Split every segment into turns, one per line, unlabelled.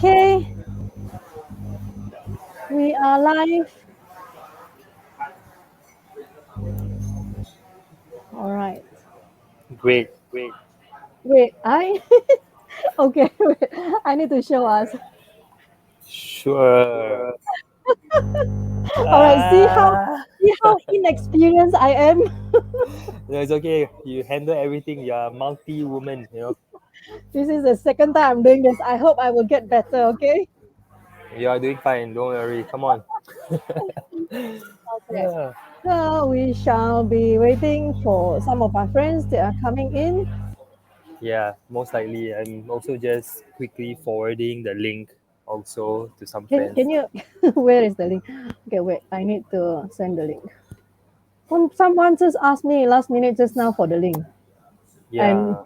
Okay, we are live. All right.
Great.
Wait, I okay. Wait, I need to show us.
Sure.
All right. See how
Ah,
inexperienced I am.
no, it's okay. You handle everything. You're a multi-woman.
This is the second time I'm doing this. I hope I will get better. Okay.
You are doing fine. Don't worry. Come on.
Okay.
Yeah.
So we shall be waiting for some of our friends that are coming in.
Yeah, most likely. I'm also just quickly forwarding the link also to some
Can
friends.
you? Where is the link? Okay, wait. I need to send the link. Someone just asked me last minute just now for the link, and
Yeah.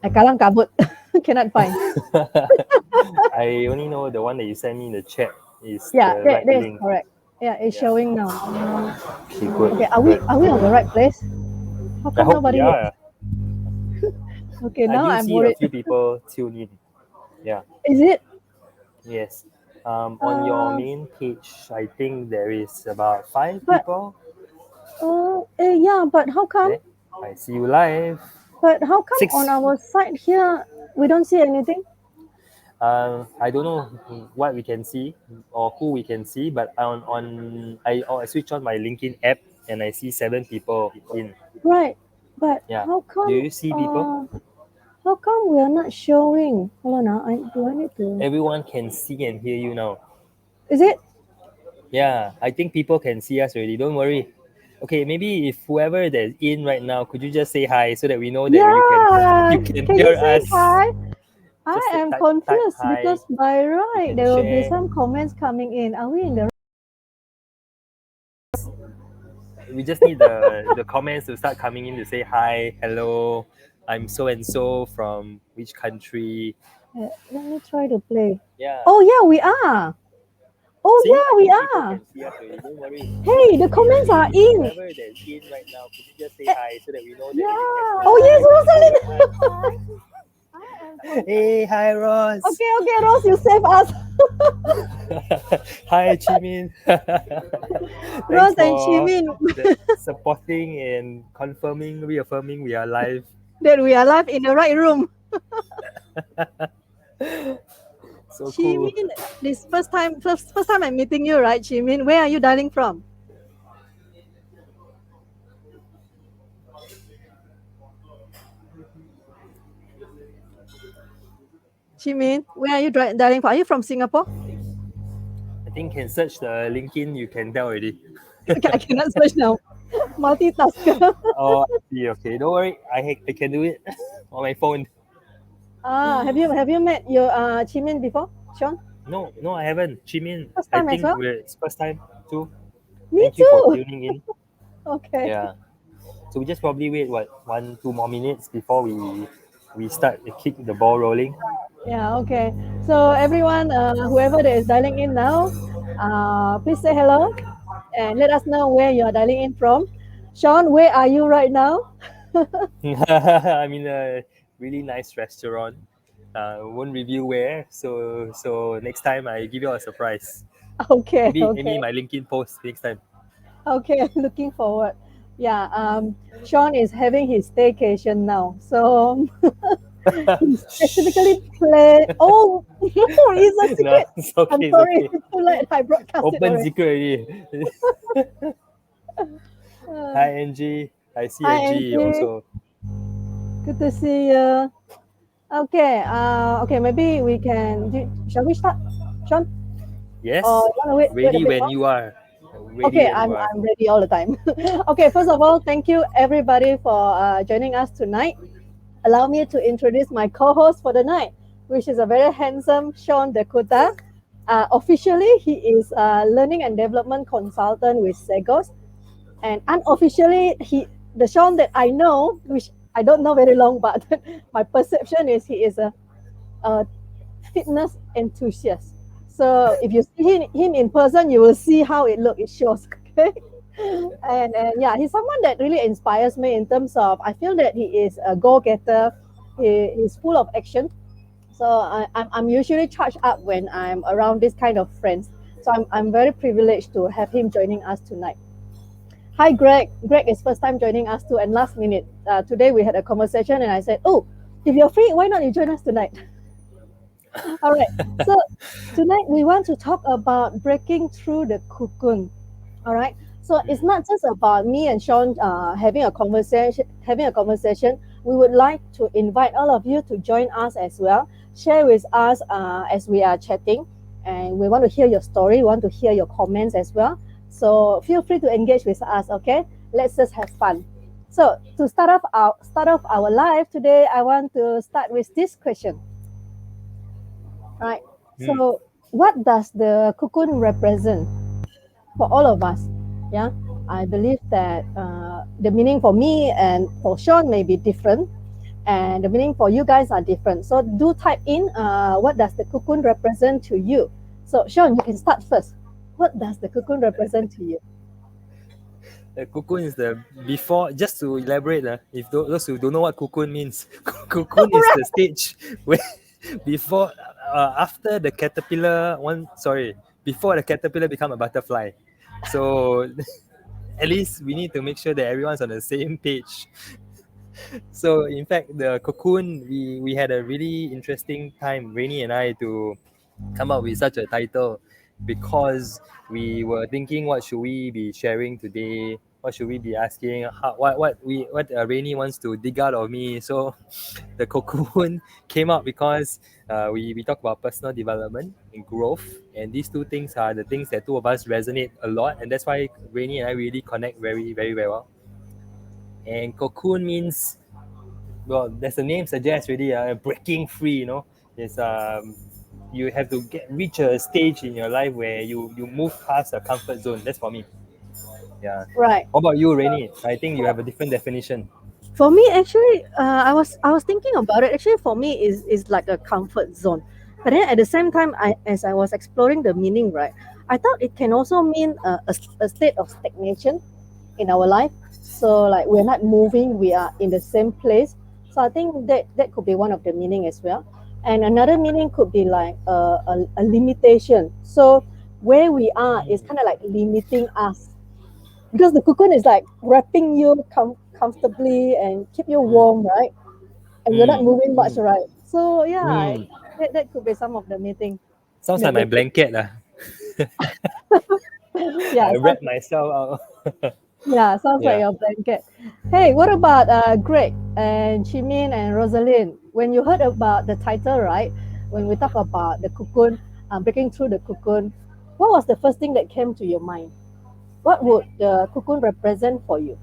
I kalang kabut. Cannot find.
I only know the one that you sent me in the chat is
Yeah,
the
that,
right
that is
link.
correct. Yeah, it's
Yeah.
showing now.
Okay, good.
Okay, are we
Good.
are we on the right place? How
I
come
hope we
nobody here?
are.
Okay,
I
now
do
I'm
see a
worried.
few people tune in. Yeah.
Is it?
Yes. On your
Uh,
main page, I think there is about five
but
people
yeah, but how come?
there. I see you live.
But how come on
Six.
our side here we don't see anything?
I don't know what we can see or who we can see, but I switch on my LinkedIn app and I see 7 people in.
Right, but
Yeah.
how
Do
come?
you see people?
How come we are not showing? Hold on, now. I need to?
Everyone can see and hear you now.
Is it?
Yeah, I think people can see us already. Don't worry. Okay, maybe if whoever that's in right now, could you just say hi so that we know that you can
Yeah.
you can
Can you
hear
say
us?
hi? I
Just
am
type
confused
hi.
because by
You
right
can
there will be
share.
some comments coming in. Are we in the?
We just need the comments to start coming in to say hi, hello. I'm so and so from which country.
Let me try to play.
Yeah.
Oh yeah, we are. Oh
See,
yeah,
I
we
think people
are.
can see us already. Don't worry.
Hey, the
Okay,
comments
maybe
are
if
in.
whoever that's in right now, could you just say
Eh,
hi so that we know that you can
yeah. Oh yes,
you can hear us?
Rosalind. I am confused.
Hey, hi Ross.
Okay, Rose, you save us.
Hi, Chimin. Thanks
Rose and
for
Chimin,
supporting and confirming, reaffirming we are live.
that we are live in the right room.
So cool.
Chimin, this first time I'm meeting you, right, Chimin? Where are you dialing from? Chimin, where are you dialing from? Are you from Singapore?
I think can search the LinkedIn, you can tell already.
Okay, I cannot search now. Multitasker.
Oh, I see. Okay, don't worry. I can do it on my phone.
Have you met your Chimin before, Shawn?
No, no, I haven't. Chimin,
First
I
time as
think
well.
it's first time too.
Me
Thank you for
too.
tuning in.
Okay.
Yeah. So we just probably wait 1-2 more minutes before we start to kick the ball rolling.
Yeah. Okay. So everyone, whoever that is dialing in now, please say hello and let us know where you are dialing in from. Shawn, where are you right now?
I'm in a really nice restaurant. Won't reveal where. So next time I give you a surprise.
Okay.
Maybe
Okay.
my LinkedIn post next time.
Okay. Looking forward. Yeah. Shawn is having his staycation now, so he specifically planned. Oh no, it's a
No,
secret.
it's
I'm
okay. It's
sorry.
okay.
It's too late. I broadcast it
Open
already.
secret already.
Uh,
Hi Angie. I see
Hi,
Angie
Angie.
also.
Good to see you. Okay. Okay. Maybe we can. Shall we start, Sean? Or
Yes.
you wanna wait a
Ready
bit
when
more?
you are. Ready
Okay,
when you are.
I'm ready all the time. Okay. First of all, thank you everybody for joining us tonight. Allow me to introduce my co-host for the night, which is a very handsome Shawn D'Cotta. Officially, he is a learning and development consultant with Segos, and unofficially, the Shawn that I know, which I don't know very long, but my perception is he is a fitness enthusiast. So if you see him in person, you will see how it looks. It shows. Okay. And yeah, he's someone that really inspires me in terms of I feel that he is a go-getter. He's full of action. So I'm usually charged up when I'm around this kind of friends. So I'm very privileged to have him joining us tonight. Hi, Greg. Greg is first time joining us too, and last minute. Today we had a conversation, and I said, "Oh, if you're free, why not you join us tonight?" All right. So tonight we want to talk about breaking through the cocoon. All right. So it's not just about me and Shawn having a conversation. Having a conversation. We would like to invite all of you to join us as well. Share with us as we are chatting, and we want to hear your story. We want to hear your comments as well. So feel free to engage with us. Okay. Let's just have fun. So to start off our live today, I want to start with this question. Right.
Mm.
So, what does the cocoon represent for all of us? Yeah, I believe that the meaning for me and for Shawn may be different, and the meaning for you guys are different. So, do type in what does the cocoon represent to you? So, Shawn, you can start first. What does the cocoon represent to you?
The cocoon is the before. Just to elaborate, if those who don't know what cocoon means, cocoon is the
Right.
stage where before, after the caterpillar. Before the caterpillar become a butterfly. So at least we need to make sure that everyone's on the same page. So in fact, the cocoon, we had a really interesting time, Rainy and I, to come up with such a title because we were thinking what should we be sharing today, what should we be asking, what Rainy wants to dig out of me. So the cocoon came out because we talk about personal development and growth, and these two things are the things that two of us resonate a lot, and that's why Rainy and I really connect very very very well. And cocoon means, well, as the name suggests, really breaking free. It's you have to reach a stage in your life where you move past a comfort zone. That's for me. Yeah.
Right.
What about you, Rainy? I think you have a different definition.
For me, actually, I was thinking about it. Actually, for me, is like a comfort zone. But then at the same time, as I was exploring the meaning, right, I thought it can also mean a state of stagnation in our life. So like we're not moving, we are in the same place. So I think that could be one of the meaning as well. And another meaning could be like a limitation. So where we are is kind of like limiting us because the cocoon is like wrapping you comfortably and keep you
Mm,
warm, right? And you're not
mm,
moving much,
mm,
right? So yeah,
mm.
that could be some of the meaning.
Sounds like my
The
blanket.
yeah,
I wrap myself out.
yeah, sounds like
Yeah.
your blanket. Hey, what about Greg and Chimin and Rosalind? When you heard about the title, right? When we talk about the cocoon, breaking through the cocoon, what was the first thing that came to your mind? What would the cocoon represent for you?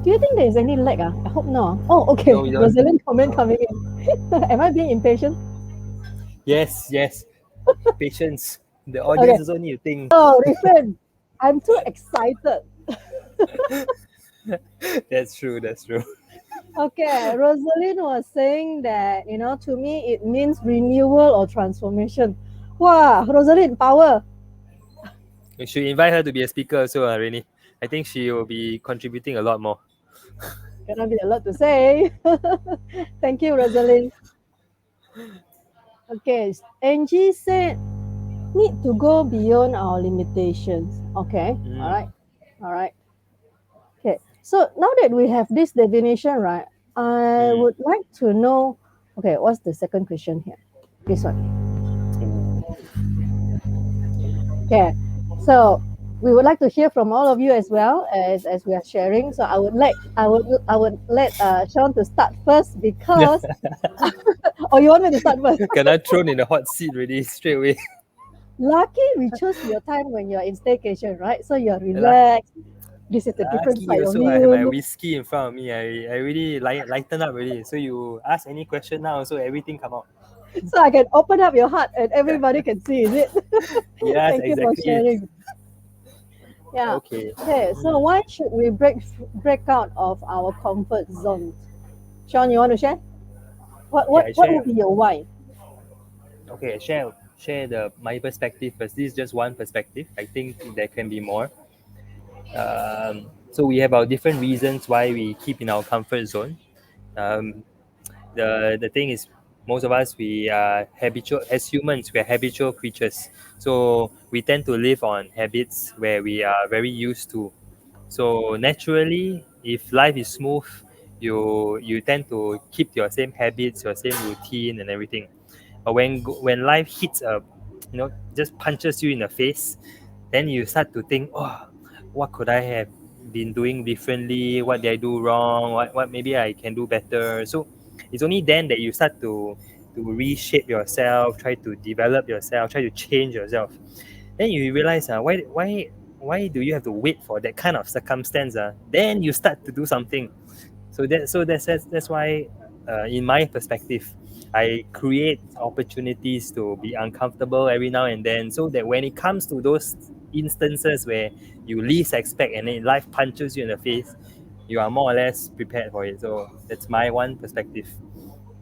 Do you think there is any lag? I hope no. Oh,
No,
okay.
we don't.
Rosalind comment
No.
coming in. Am I being impatient?
Yes, yes. Patience. The
Okay.
audience also need to think.
Oh, refrain. I'm too excited.
That's true. That's true.
Okay, Rosalind was saying that, to me it means renewal or transformation. Wow, Rosalind, power.
We should invite her to be a speaker also, Rainy. I think she will be contributing a lot more.
Cannot be a lot to say. Thank you, Rosalind. Okay, Angie said, need to go beyond our limitations. Okay, all
Mm,
right, all right. Okay, so now that we have this definition, right, I
mm.
would like to know, okay, what's the second question here? This one.
Ooh.
Okay, so we would like to hear from all of you as well as we are sharing. So I would let Shawn to start first because, oh, you want me to start first?
Kena thrown in the hot seat really straight away.
Lucky we chose your time when you're in staycation, right? So you're
Luck-
relaxed. This is a different
Lucky
side of
also I have my
you.
whiskey in front of me. I really lighten up already. So you ask any question now, so everything come out.
So I can open up your heart and everybody can see, is it?
Yes,
Thank you for
exactly.
sharing. Yeah.
Okay.
Okay, so
Mm.
why should we break out of our comfort zones? Shawn, you want to share? What
Okay,
what
I
what
share.
would be your why?
Okay, share the my perspective first. This is just one perspective. I think there can be more. So we have our different reasons why we keep in our comfort zone. Um, the thing is, most of us, we are habitual as humans, we are habitual creatures, so we tend to live on habits where we are very used to. So naturally, if life is smooth, you tend to keep your same habits, your same routine and everything. But when life hits a, just punches you in the face, then you start to think, oh, what could I have been doing differently? What did I do wrong? What maybe I can do better? So it's only then that you start to reshape yourself, try to develop yourself, try to change yourself. Then you realize, why do you have to wait for that kind of circumstance? Then you start to do something. So that's why, in my perspective, I create opportunities to be uncomfortable every now and then, so that when it comes to those instances where you least expect and then life punches you in the face, you are more or less prepared for it. So that's my one perspective.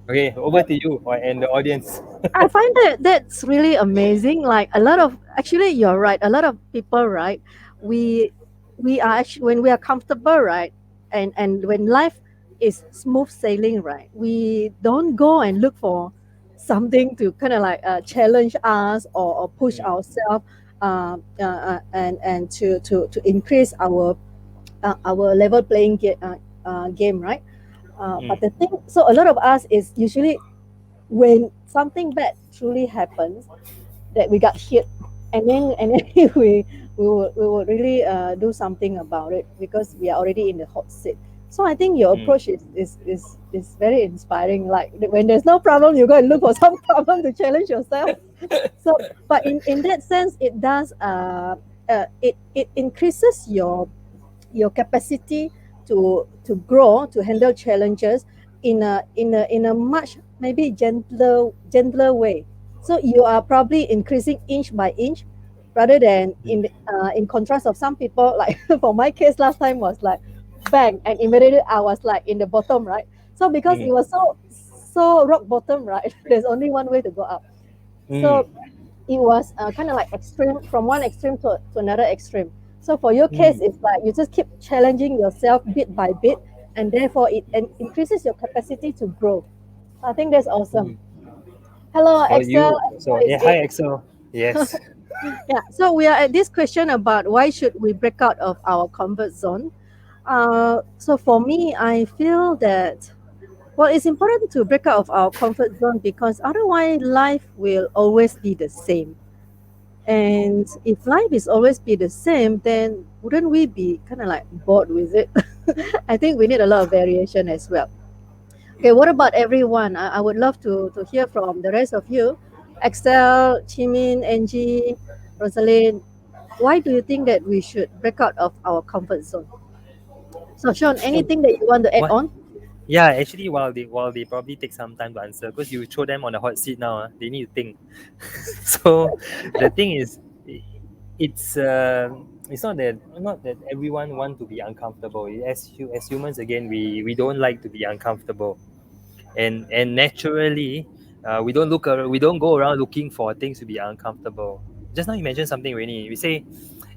Okay, over to you and the audience.
I find that that's really amazing. Like a lot of, actually, you're right. A lot of people, right? We we are actually, when we are comfortable, right, and when life is smooth sailing, right, we don't go and look for something to kind of like challenge us, or push
Mm,
ourselves, and to increase our level playing game, right? But
mm,
the thing, so a lot of us is usually when something bad truly happens, that we got hit, and then we will really do something about it, because we are already in the hot seat. So I think your
mm,
approach is very inspiring. Like when there's no problem, you go and look for some problem to challenge yourself. So, but in that sense, it does it increases your capacity to grow, to handle challenges in a much maybe gentler way. So you are probably increasing inch by inch, rather than
mm,
in contrast of some people, like for my case last time was like bang, and immediately I was like in the bottom, right? So because it
mm,
was so rock bottom, right? There's only one way to go up.
mm,
So it was kind of like extreme, from one extreme to another extreme. So for your case,
mm,
it's like you just keep challenging yourself bit by bit, and therefore it increases your capacity to grow. I think that's awesome.
mm.
Hello,
Well,
Excel.
you so
Excel is
yeah,
in.
hi Axel. Yes.
Yeah. So we are at this question about why should we break out of our comfort zone. So for me, I feel that, well, it's important to break out of our comfort zone, because otherwise life will always be the same. And if life is always be the same, then wouldn't we be kind of like bored with it? I think we need a lot of variation as well. Okay, what about everyone? I would love to hear from the rest of you. Excel, Chimin, Angie, Rosalind, why do you think that we should break out of our comfort zone? So, Sean, anything that you want to add
What?
on?
Yeah, actually, while they probably take some time to answer, because you throw them on the hot seat now, they need to think. So the thing is, it's not that everyone want to be uncomfortable. As humans, again, we don't like to be uncomfortable, and naturally, we don't go around looking for things to be uncomfortable. Just now you mentioned something, Rainy. We say,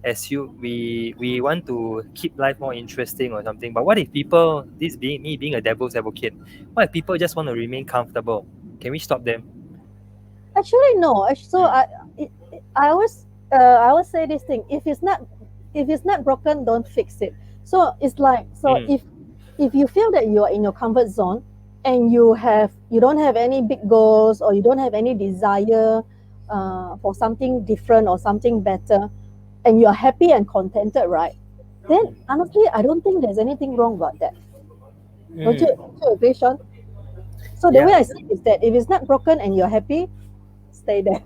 we want to keep life more interesting or something. But what if people, this being me being a devil's advocate, what if people just want to remain comfortable? Can we stop them?
Actually, no. So
Mm,
I always say this thing: if it's not broken, don't fix it. So it's like, so
mm,
if you feel that you are in your comfort zone, and you don't have any big goals, or you don't have any desire for something different or something better, and you are happy and contented, right? Then honestly, I don't think there's anything wrong about that. Don't you agree, Sean? So the way
yeah.
I see it is that if it's not broken and you're happy, stay there.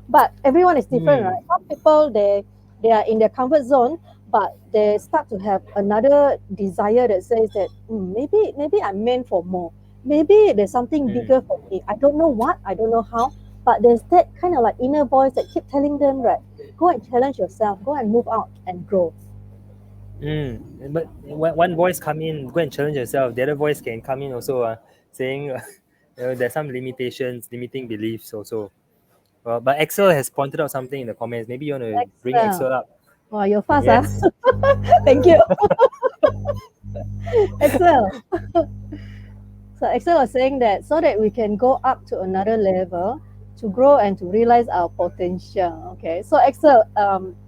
But everyone is different,
Mm,
right? Some people, they are in their comfort zone, but they start to have another desire that says that, maybe I'm meant for more. Maybe there's something
mm,
bigger for me. I don't know what, I don't know how, but there's that kind of like inner voice that keep telling them, right, go and challenge yourself, go and move out and grow.
mm. But one voice come in, go and challenge yourself. The other voice can come in also, saying, there's some limitations, limiting beliefs also. But Axel has pointed out something in the comments. Maybe you want to bring
Excel.
Axel up.
Wow, you're fast, huh?
Yes.
Thank you. Excel. So Excel was saying that so that we can go up to another level to grow and to realize our potential. Okay. So Excel,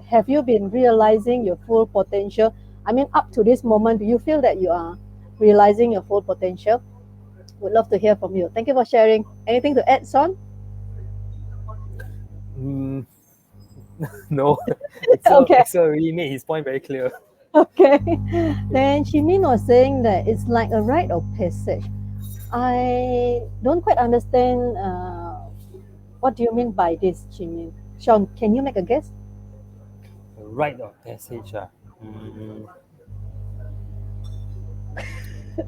have you been realizing your full potential? I mean, up to this moment, do you feel that you are realizing your full potential? Would love to hear from you. Thank you for sharing. Anything to add, Sean?
Mm, no.
Okay.
Excel really made his point very clear.
Okay. Then Chimin was saying that it's like a rite of passage. I don't quite understand what do you mean by this, Chimin? Sean, can you make a guess?
A rite of passage. Mm,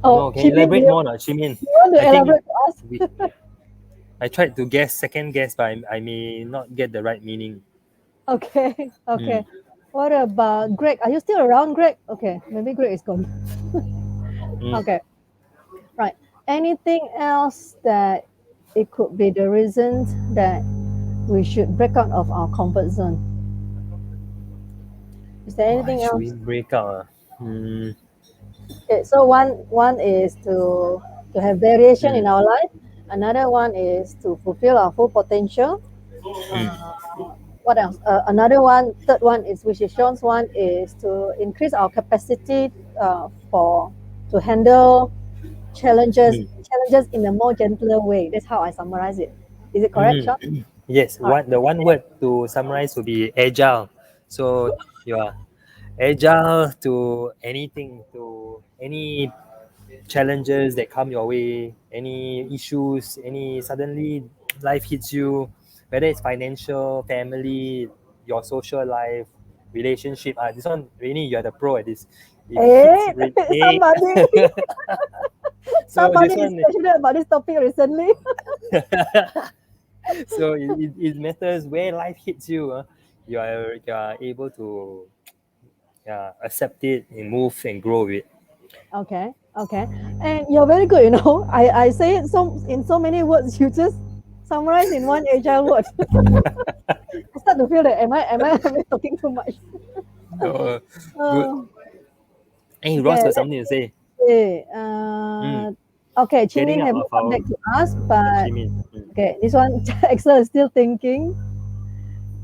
Oh,
no, can you
Chimin,
elaborate more? Not Shimin.
you want to
I think
elaborate to us?
we, I tried to guess, second guess, but I may not get the right meaning.
Okay,
Mm,
okay. What about Greg? Are you still around, Greg? Okay, maybe Greg is gone.
mm.
Okay, right. Anything else that it could be the reasons that we should break out of our comfort zone? Is there
Why
anything
should we
else?
break out? Mm,
Okay, so one is to have variation in
mm,
our life. Another one is to fulfill our full potential.
mm,
What else? Another one, third one is which is Sean's one is to increase our capacity for to handle challenges
mm,
challenges in a more gentler way. That's how I summarize it. Is it correct, Sean?
mm. Yes,
All right.
the one word to summarize would be agile. So you are agile to anything, to any challenges that come your way, any issues, any suddenly life hits you, whether it's financial, family, your social life, relationship. This one, really, you're the pro at this. It hits
Hey,
hey.
somebody
So
somebody
this
is
one,
passionate about this topic recently.
so it matters where life hits you. You are able to accept it and move and grow with it.
Okay, okay. And you're very good, you know. I say it so in so many words, you just summarize in one agile word. I start to feel that am I talking too much?
So good.
Uh,
Hey, Ross
okay,
got
let's
something to say.
see. Okay,
Getting
Chimin
out
haven't
of
come
our
back to us, but
Jimin.
okay, this one Excel is still thinking.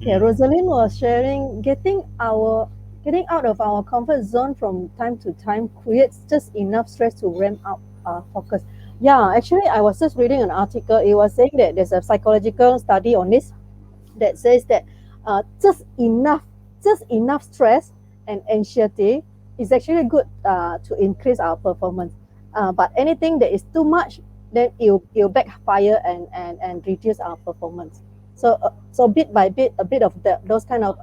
Okay,
Mm,
Rosalind was sharing getting out of our comfort zone from time to time creates just enough stress to ramp up our focus. Yeah, actually, I was just reading an article. It was saying that there's a psychological study on this that says that uh, just enough, just enough stress and anxiety is actually good to increase our performance. But anything that is too much, then it'll backfire and reduce our performance. So bit by bit, a bit of those kind of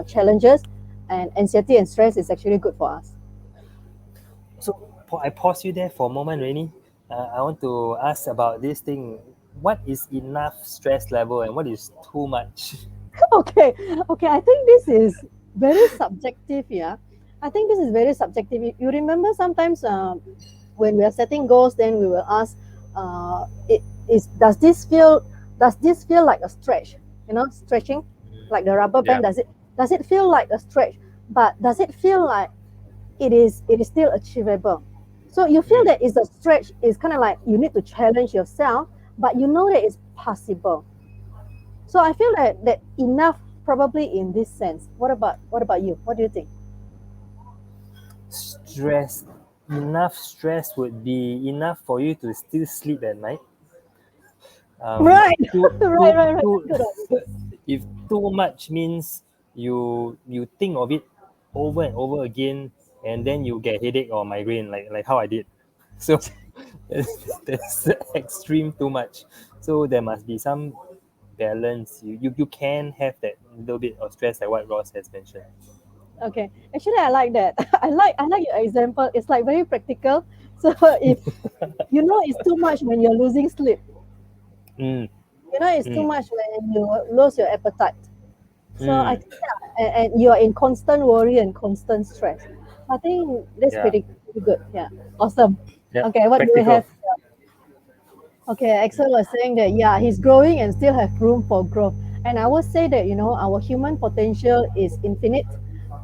challenges and anxiety and stress is actually good for us.
so I pause you there for a moment, Rainy. I want to ask about this thing. What is enough stress level and what is too much?
Okay, okay. I think this is very subjective. Yeah, I think this is very subjective. You remember sometimes when we are setting goals, then we will ask, it is does this feel like a stretch? You know, stretching, like the rubber
Yeah.
band. Does it feel like a stretch? But does it feel like it is still achievable? So you feel
Mm.
that it's a stretch. It's kind of like you need to challenge yourself, but you know that it's possible. So I feel that enough probably in this sense. What about you? What do you think?
Stress. Enough stress would be enough for you to still sleep at night.
Right,
Too
right. That's
too
good.
if too much means you think of it over and over again and then you get headache or migraine like how I did. So that's extreme too much. So there must be some balance. You can have that little bit of stress like what Ross has mentioned.
Okay. Actually, I like that. I like your example. It's like very practical. So if you know it's too much when you're losing sleep,
Mm,
you know it's too
mm,
much when you lose your appetite. So I
mm.
think and you're in constant worry and constant stress. I think that's
Yeah,
pretty good. Yeah. Awesome.
yeah,
Okay, what do we
practical.
have? Okay, Axel was saying that yeah, he's growing and still have room for growth. And I would say that, our human potential is infinite.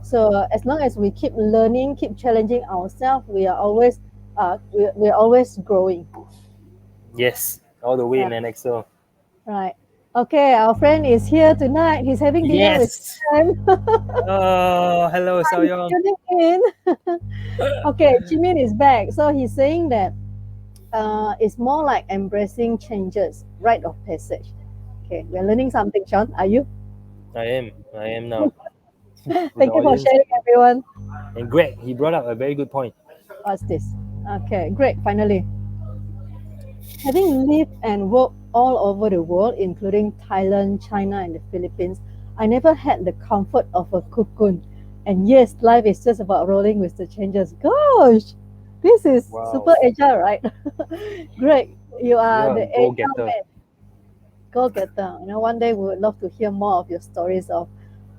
So as long as we keep learning, keep challenging ourselves, we're always growing.
Yes, all the way,
Yeah,
man, Axel.
right. Okay, our friend is here tonight. He's having dinner with
Yes.
him.
Oh, hello, Sao
He's
Yong.
tuning in. Okay, Jimin is back. So he's saying that it's more like embracing changes, rite of passage. Okay, we're learning something, Sean. Are you?
I am now. To the
Thank you for
audience.
sharing, everyone.
And Greg, he brought up a very good point.
What's this? Okay, great. Finally, having lived and worked all over the world, including Thailand, China, and the Philippines, I never had the comfort of a cocoon. And yes, life is just about rolling with the changes. Gosh, this is super
Wow.
agile, right? Great. You are
You're a
the
go
agile
getter.
man. Go getter. One day we would love to hear more of your stories of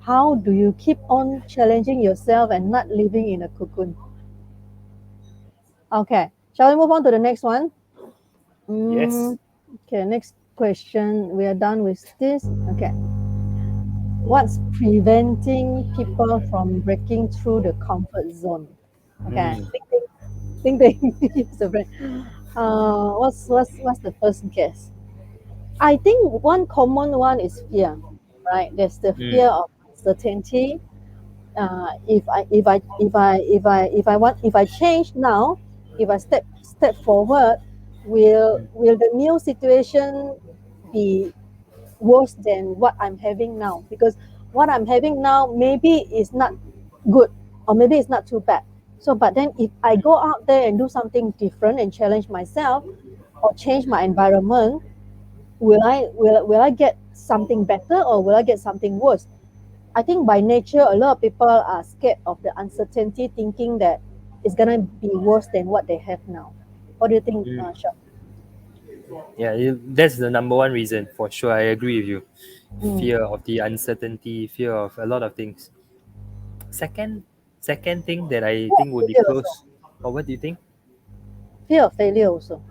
how do you keep on challenging yourself and not living in a cocoon. Okay, shall we move on to the next one?
Yes.
Mm, okay, next question. We are done with this. Okay. What's preventing people from breaking through the comfort zone? Okay.
Mm,
Think, think, think. Yes, the brain. What's the first guess? I think one common one is fear, right? There's the fear
mm,
of uncertainty. If I change now, if I step forward,
mm,
will the new situation be worse than what I'm having now? Because what I'm having now maybe is not good, or maybe it's not too bad. So but then if I go out there and do something different and challenge myself or change my environment, will I get something better or will I get something worse? I think by nature, a lot of people are scared of the uncertainty, thinking that it's gonna be worse than what they have now. What do you think,
mm.
Sean?
Yeah, that's the number one reason for sure. I agree with you.
Mm.
Fear of the uncertainty, fear of a lot of things. Second, second thing that I
Fear of
think would be
failure also.
close. Or what do you think?
Fear of failure also.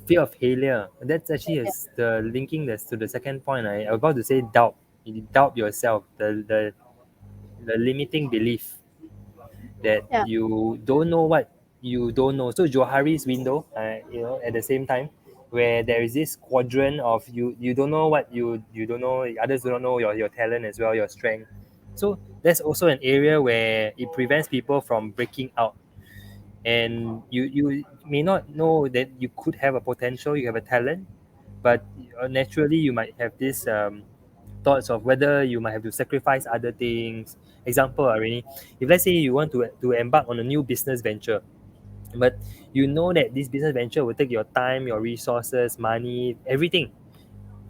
Fear of failure. That's actually
Yeah,
is the linking this to the second point. I was about to say doubt. You doubt yourself. The limiting belief that
yeah,
you don't know what you don't know. So Johari's window, at the same time, where there is this quadrant of you don't know what you don't know, others do not know your talent as well, your strength. So that's also an area where it prevents people from breaking out. And you may not know that you could have a potential, you have a talent, but naturally you might have this thoughts of whether you might have to sacrifice other things. Example, Irene, if let's say you want to embark on a new business venture, but you know that this business venture will take your time, your resources, money, everything,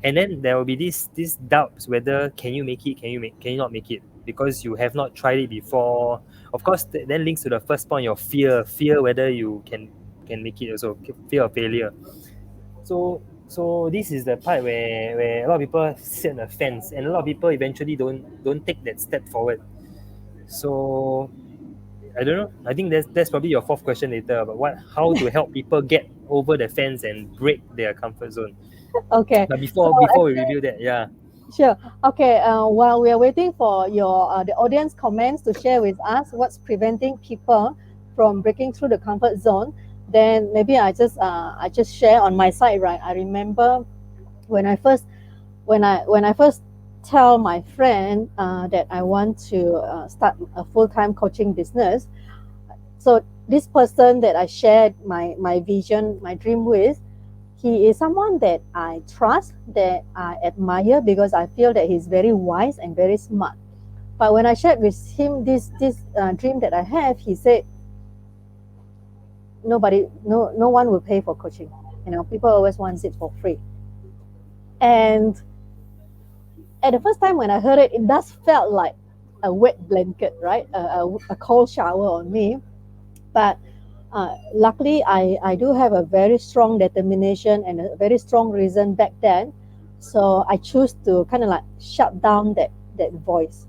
and then there will be this doubts whether can you not make it because you have not tried it before. Of course, then links to the first point, your fear whether you can make it also, fear of failure. So this is the part where a lot of people sit on the fence, and a lot of people eventually don't take that step forward. So I don't know. I think that's probably your fourth question later about what how to help people get over the fence and break their comfort zone.
okay.
But
So
before we
actually,
review that, yeah.
sure. Okay. While we are waiting for your the audience comments to share with us what's preventing people from breaking through the comfort zone, then maybe I just share on my side, right? I remember when I first when I first tell my friend that I want to start a full time coaching business. So this person that I shared my vision, my dream with, he is someone that I trust, that I admire because I feel that he's very wise and very smart. But when I shared with him this dream that I have, he said no one will pay for coaching. People always want it for free. And at the first time when I heard it, it does felt like a wet blanket, right? A cold shower on me. But luckily, I do have a very strong determination and a very strong reason back then. So I choose to kind of like shut down that voice,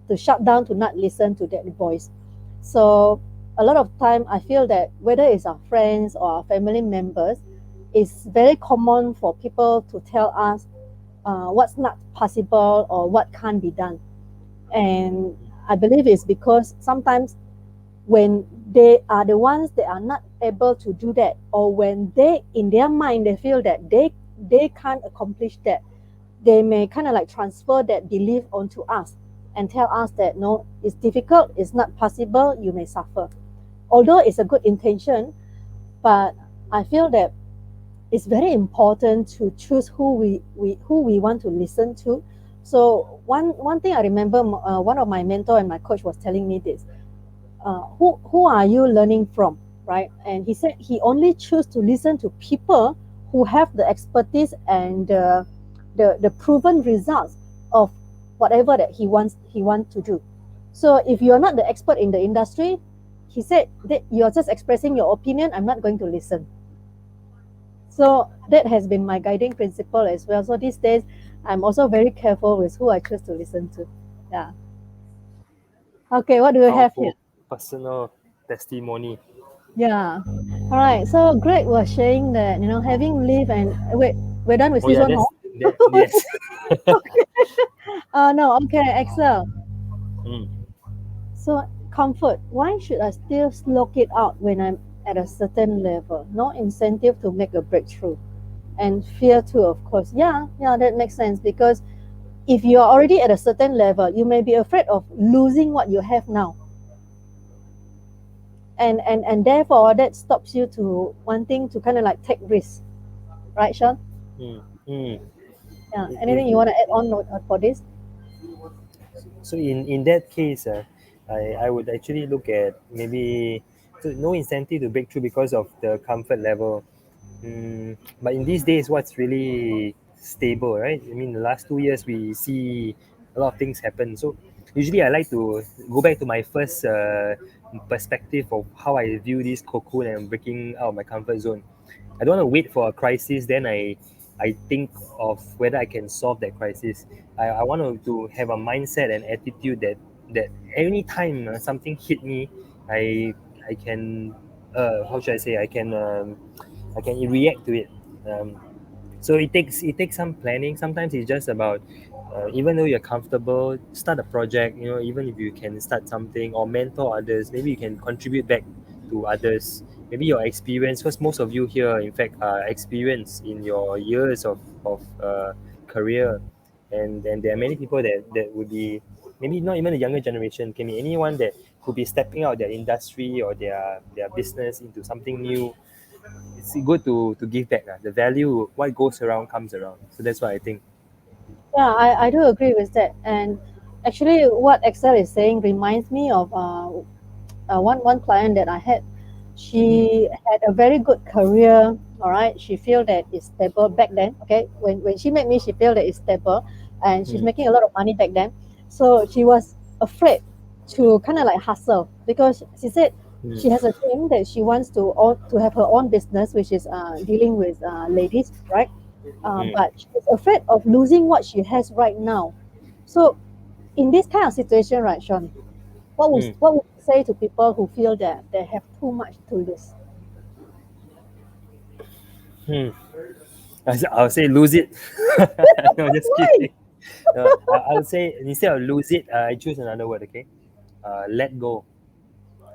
to shut down, to not listen to that voice. So a lot of time, I feel that whether it's our friends or our family members, it's very common for people to tell us what's not possible or what can't be done. And I believe it's because sometimes when they are the ones that are not able to do that, or when they in their mind they feel that they can't accomplish that, they may kind of like transfer that belief onto us and tell us that no, it's difficult, it's not possible, you may suffer. Although it's a good intention, but I feel that it's very important to choose who we want to listen to. So one thing I remember, one of my mentor and my coach was telling me this: who are you learning from, right? And he said he only choose to listen to people who have the expertise and the proven results of whatever that he wants to do. So if you're not the expert in the industry, he said that you're just expressing your opinion, I'm not going to listen. So that has been my guiding principle as well. So these days, I'm also very careful with who I choose to listen to. Yeah. Okay, what do you have here?
Powerful personal testimony.
Yeah. All right. So Greg was saying that, having lived and wait, we're done with
Oh
this
yeah,
one,
that's
huh?
that. Yes.
Okay. No. Okay. Excel.
Mm.
So comfort. Why should I still slog it out when I'm at a certain level? No incentive to make a breakthrough, and fear too, of course. Yeah. Yeah. That makes sense because if you are already at a certain level, you may be afraid of losing what you have now, and therefore that stops you to wanting to kind of like take risks, right, Sean?
Mm. Mm.
Yeah.
In,
Anything you want to add on for this?
so in that case, I would actually look at maybe so no incentive to break through because of the comfort level. But in these days, what's really stable, right? I mean, the last 2 years we see a lot of things happen. So usually I like to go back to my first perspective of how I view this cocoon and breaking out of my comfort zone. I don't want to wait for a crisis, then I think of whether I can solve that crisis. I want to have a mindset and attitude that any time something hit me, I I can how should I say I can react to it. So it takes some planning. Sometimes it's just about even though you're comfortable, start a project. Even if you can start something or mentor others, maybe you can contribute back to others. Maybe your experience, because most of you here, in fact, are experienced in your years of career, and there are many people that would be maybe not even the younger generation, can be anyone that could be stepping out their industry or their business into something new. It's good to give back. The value, what goes around comes around. So that's what I think.
Yeah, I do agree with that. And actually, what Excel is saying reminds me of one client that I had.
Mm,
She had a very good career. All right, she feel that it's stable back then. Okay, when she met me, she feel that it's stable, and she's
mm,
making a lot of money back then. So she was afraid to kind of like hustle because she said she has
mm,
a dream that she wants to have her own business, which is dealing with ladies, right?
mm,
But she's afraid of losing what she has right now. So in this kind of situation, right, Sean,
mm,
what would you say to people who feel that they have too much to lose?
mm. I'll say lose it. No, just
Why?
kidding. No, I would say instead of lose it, I choose another word. Okay, let go.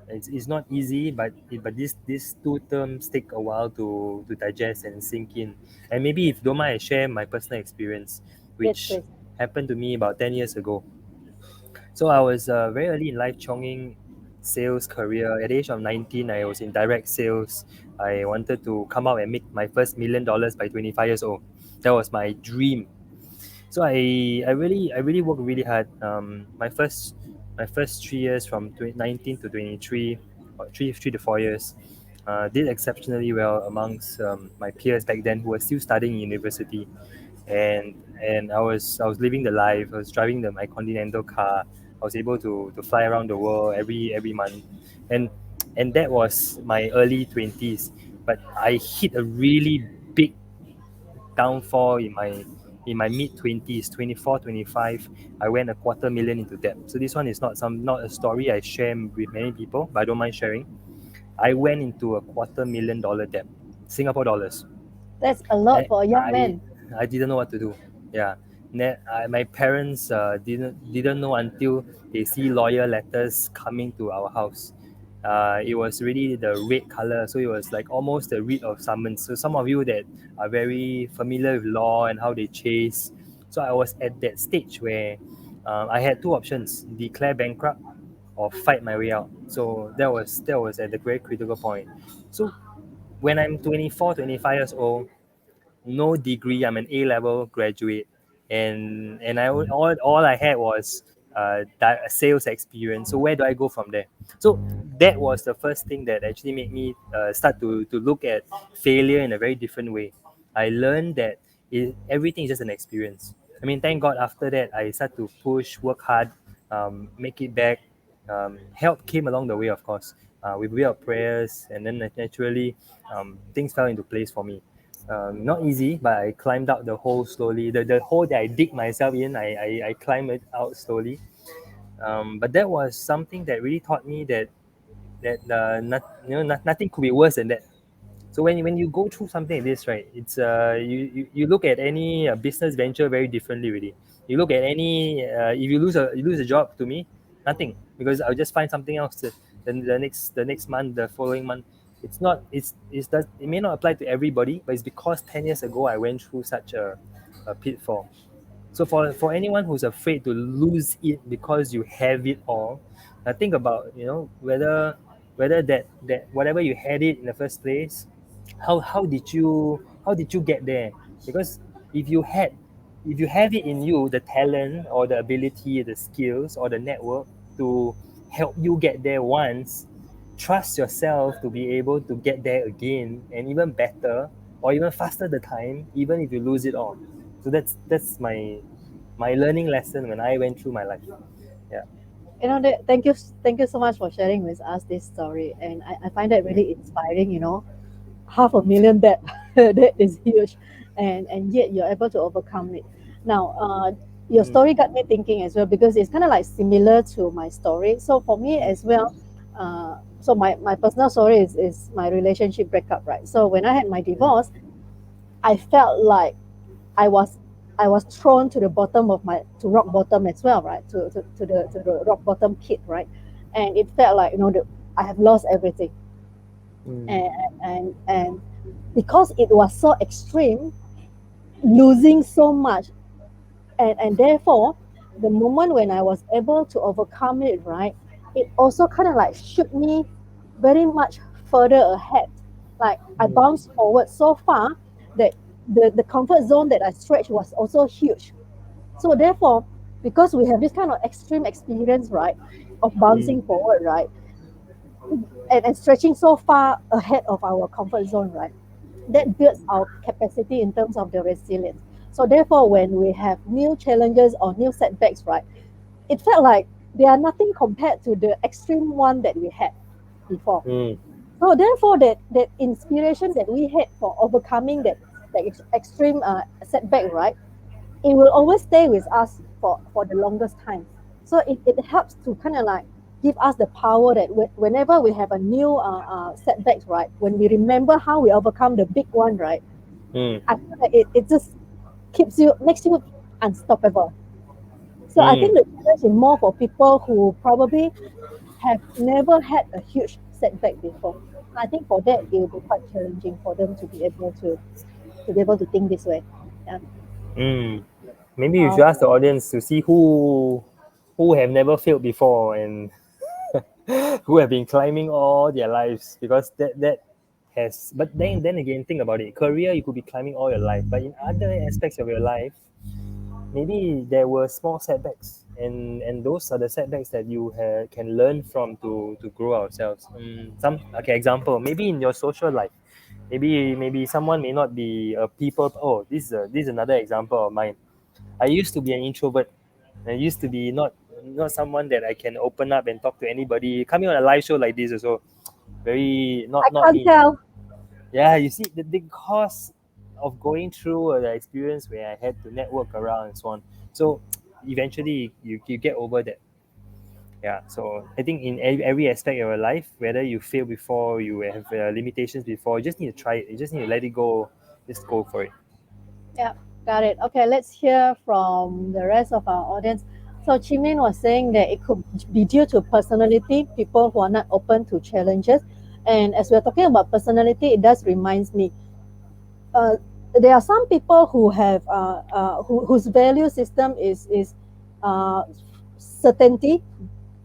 It's not easy, but these two terms take a while to digest and sink in. And maybe if don't mind, I share my personal experience,
Yes,
which
please.
happened to me about 10 years ago. So I was very early in life, chonging sales career. At the age of 19, I was in direct sales. I wanted to come out and make my first $1 million by 25 years old. That was my dream. So I really worked really hard. My first 3 years from 19 to 23, or three to 4 years, did exceptionally well amongst my peers back then who were still studying in university, and I was living the life. I was driving my Continental car. I was able to fly around the world every month, and and that was my early 20s. But I hit a really big downfall in my mid 20s, 24, 25. I went a quarter million into debt. So this one is not a story I share with many people, but I don't mind sharing. I went into a $250,000 debt, Singapore dollars.
That's a lot
I
for a young
I,
man.
I didn't know what to do. Yeah. My parents didn't know until they see lawyer letters coming to our house. It was really the red color, so it was like almost the writ of summons. So some of you that are very familiar with law and how they chase, so I was at that stage where I had two options: declare bankrupt or fight my way out. So that was at the very critical point. So when I'm 24, 25 years old, no degree. I'm an A level graduate, and all I had was sales experience. So where do I go from there? So that was the first thing that actually made me start to look at failure in a very different way. I learned that everything is just an experience. I mean, thank God after that I started to push, work hard, make it back. Help came along the way, of course, with way of prayers, and then naturally things fell into place for me. Not easy, but I climbed out the hole slowly. The hole that I dig myself in, I climbed it out slowly. But that was something that really taught me that nothing could be worse than that. So when you go through something like this, right, it's you look at any business venture very differently. Really, you look at any if you lose a job, to me, nothing, because I'll just find something else. Then the next month, the following month, it's not it may not apply to everybody, but it's because 10 years ago I went through such a pitfall. So for anyone who's afraid to lose it because you have it all, think about whether that whatever you had it in the first place, how did you get there? Because if you had if you have it in you, the talent or the ability, the skills or the network to help you get there once, trust yourself to be able to get there again and even better or even faster the time, even if you lose it all. So that's my learning lesson when I went through my life. Yeah.
Thank you so much for sharing with us this story, and I find that really inspiring. 500,000 that that is huge, and yet you're able to overcome it. Now, your
Mm,
story got me thinking as well, because it's kind of like similar to my story. So for me
mm,
as well, so my personal story is my relationship breakup, right? So when I had my
mm,
divorce, I felt like I was I was thrown to the bottom of my to rock bottom as well, right? To the rock bottom pit, right? And it felt like, I have lost everything.
mm,
And because it was so extreme, losing so much, and therefore the moment when I was able to overcome it, right, it also kind of like shoot me very much further ahead. Like I
mm,
bounced forward so far that the comfort zone that I stretched was also huge. So therefore, because we have this kind of extreme experience, right, of
mm,
bouncing forward, right, and stretching so far ahead of our comfort zone, right, that builds our capacity in terms of the resilience. So therefore, when we have new challenges or new setbacks, right, it felt like they are nothing compared to the extreme one that we had before.
mm,
So therefore, that inspiration that we had for overcoming that extreme setback, right, it will always stay with us for the longest time. So it helps to kind of like give us the power that whenever we have a new setbacks, right, when we remember how we overcome the big one, right,
mm,
I feel like it just makes you unstoppable. So I
mm,
think the challenge is more for people who probably have never had a huge setback before. I think for that it will be quite challenging for them to be able to think this way. Yeah.
mm. Maybe you should
Um,
ask the audience to see who have never failed before and who have been climbing all their lives, because that has. But then again, think about it. Career, you could be climbing all your life, but in other aspects of your life, maybe there were small setbacks, and those are the setbacks that you can learn from to grow ourselves. Some okay example, maybe in your social life, maybe someone may not be a people. Oh, this is another example of mine. I used to be an introvert. I used to be not someone that I can open up and talk to anybody. Coming on a live show like this also, very
I
not
can't
me.
tell.
Yeah, you see, the cost of going through the experience where I had to network around and so on. So eventually you get over that. Yeah, so I think in every aspect of your life, whether you fail before, you have limitations before, you just need to try it. You just need to let it go. Just go for it.
Yeah. Got it. Okay, let's hear from the rest of our audience. So Chimin was saying that it could be due to personality, people who are not open to challenges. And as we're talking about personality, it does reminds me, uh, there are some people who have whose value system is uh, certainty.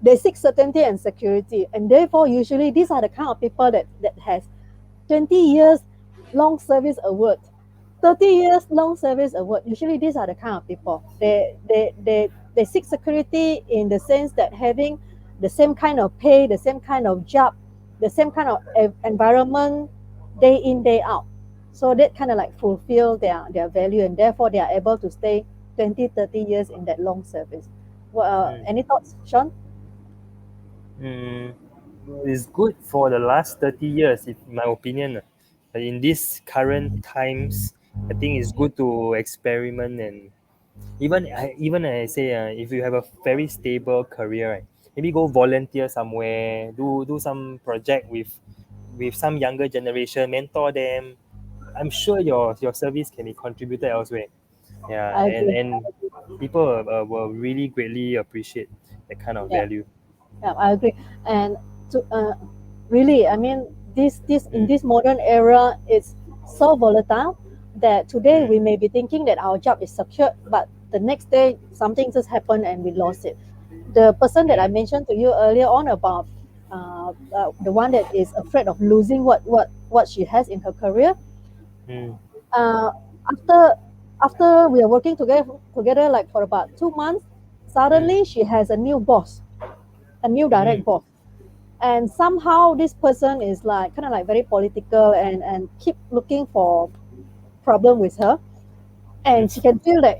They seek certainty and security, and therefore usually these are the kind of people that has 20 years long service award, 30 years long service award. Usually these are the kind of people. They seek security in the sense that having the same kind of pay, the same kind of job, the same kind of environment day in, day out. So that kind of like fulfill their value, and therefore they are able to stay 20, 30 years in that long service. Well,
Mm.
any thoughts, Sean?
Mm, it's good for the last 30 years, in my opinion. But in these current times, I think it's good to experiment and even I say if you have a very stable career, right, maybe go volunteer somewhere, do some project with some younger generation, mentor them. I'm sure your service can be contributed elsewhere. Yeah,
I
and
agree.
and people will really greatly appreciate that kind of
Yeah.
value.
Yeah, I agree. And to really, I mean, this in
Mm,
this modern era, it's so volatile that today
mm,
we may be thinking that our job is secure, but the next day something just happened and we lost it. The person that I
mm,
mentioned to you earlier on about the one that is afraid of losing what she has in her career.
mm,
Uh, after after we are working together like for about 2 months,
mm,
suddenly she has a new boss, a new
mm,
direct boss, and somehow this person is like kind of like very political and keep looking for problem with her, and she
mm,
can feel that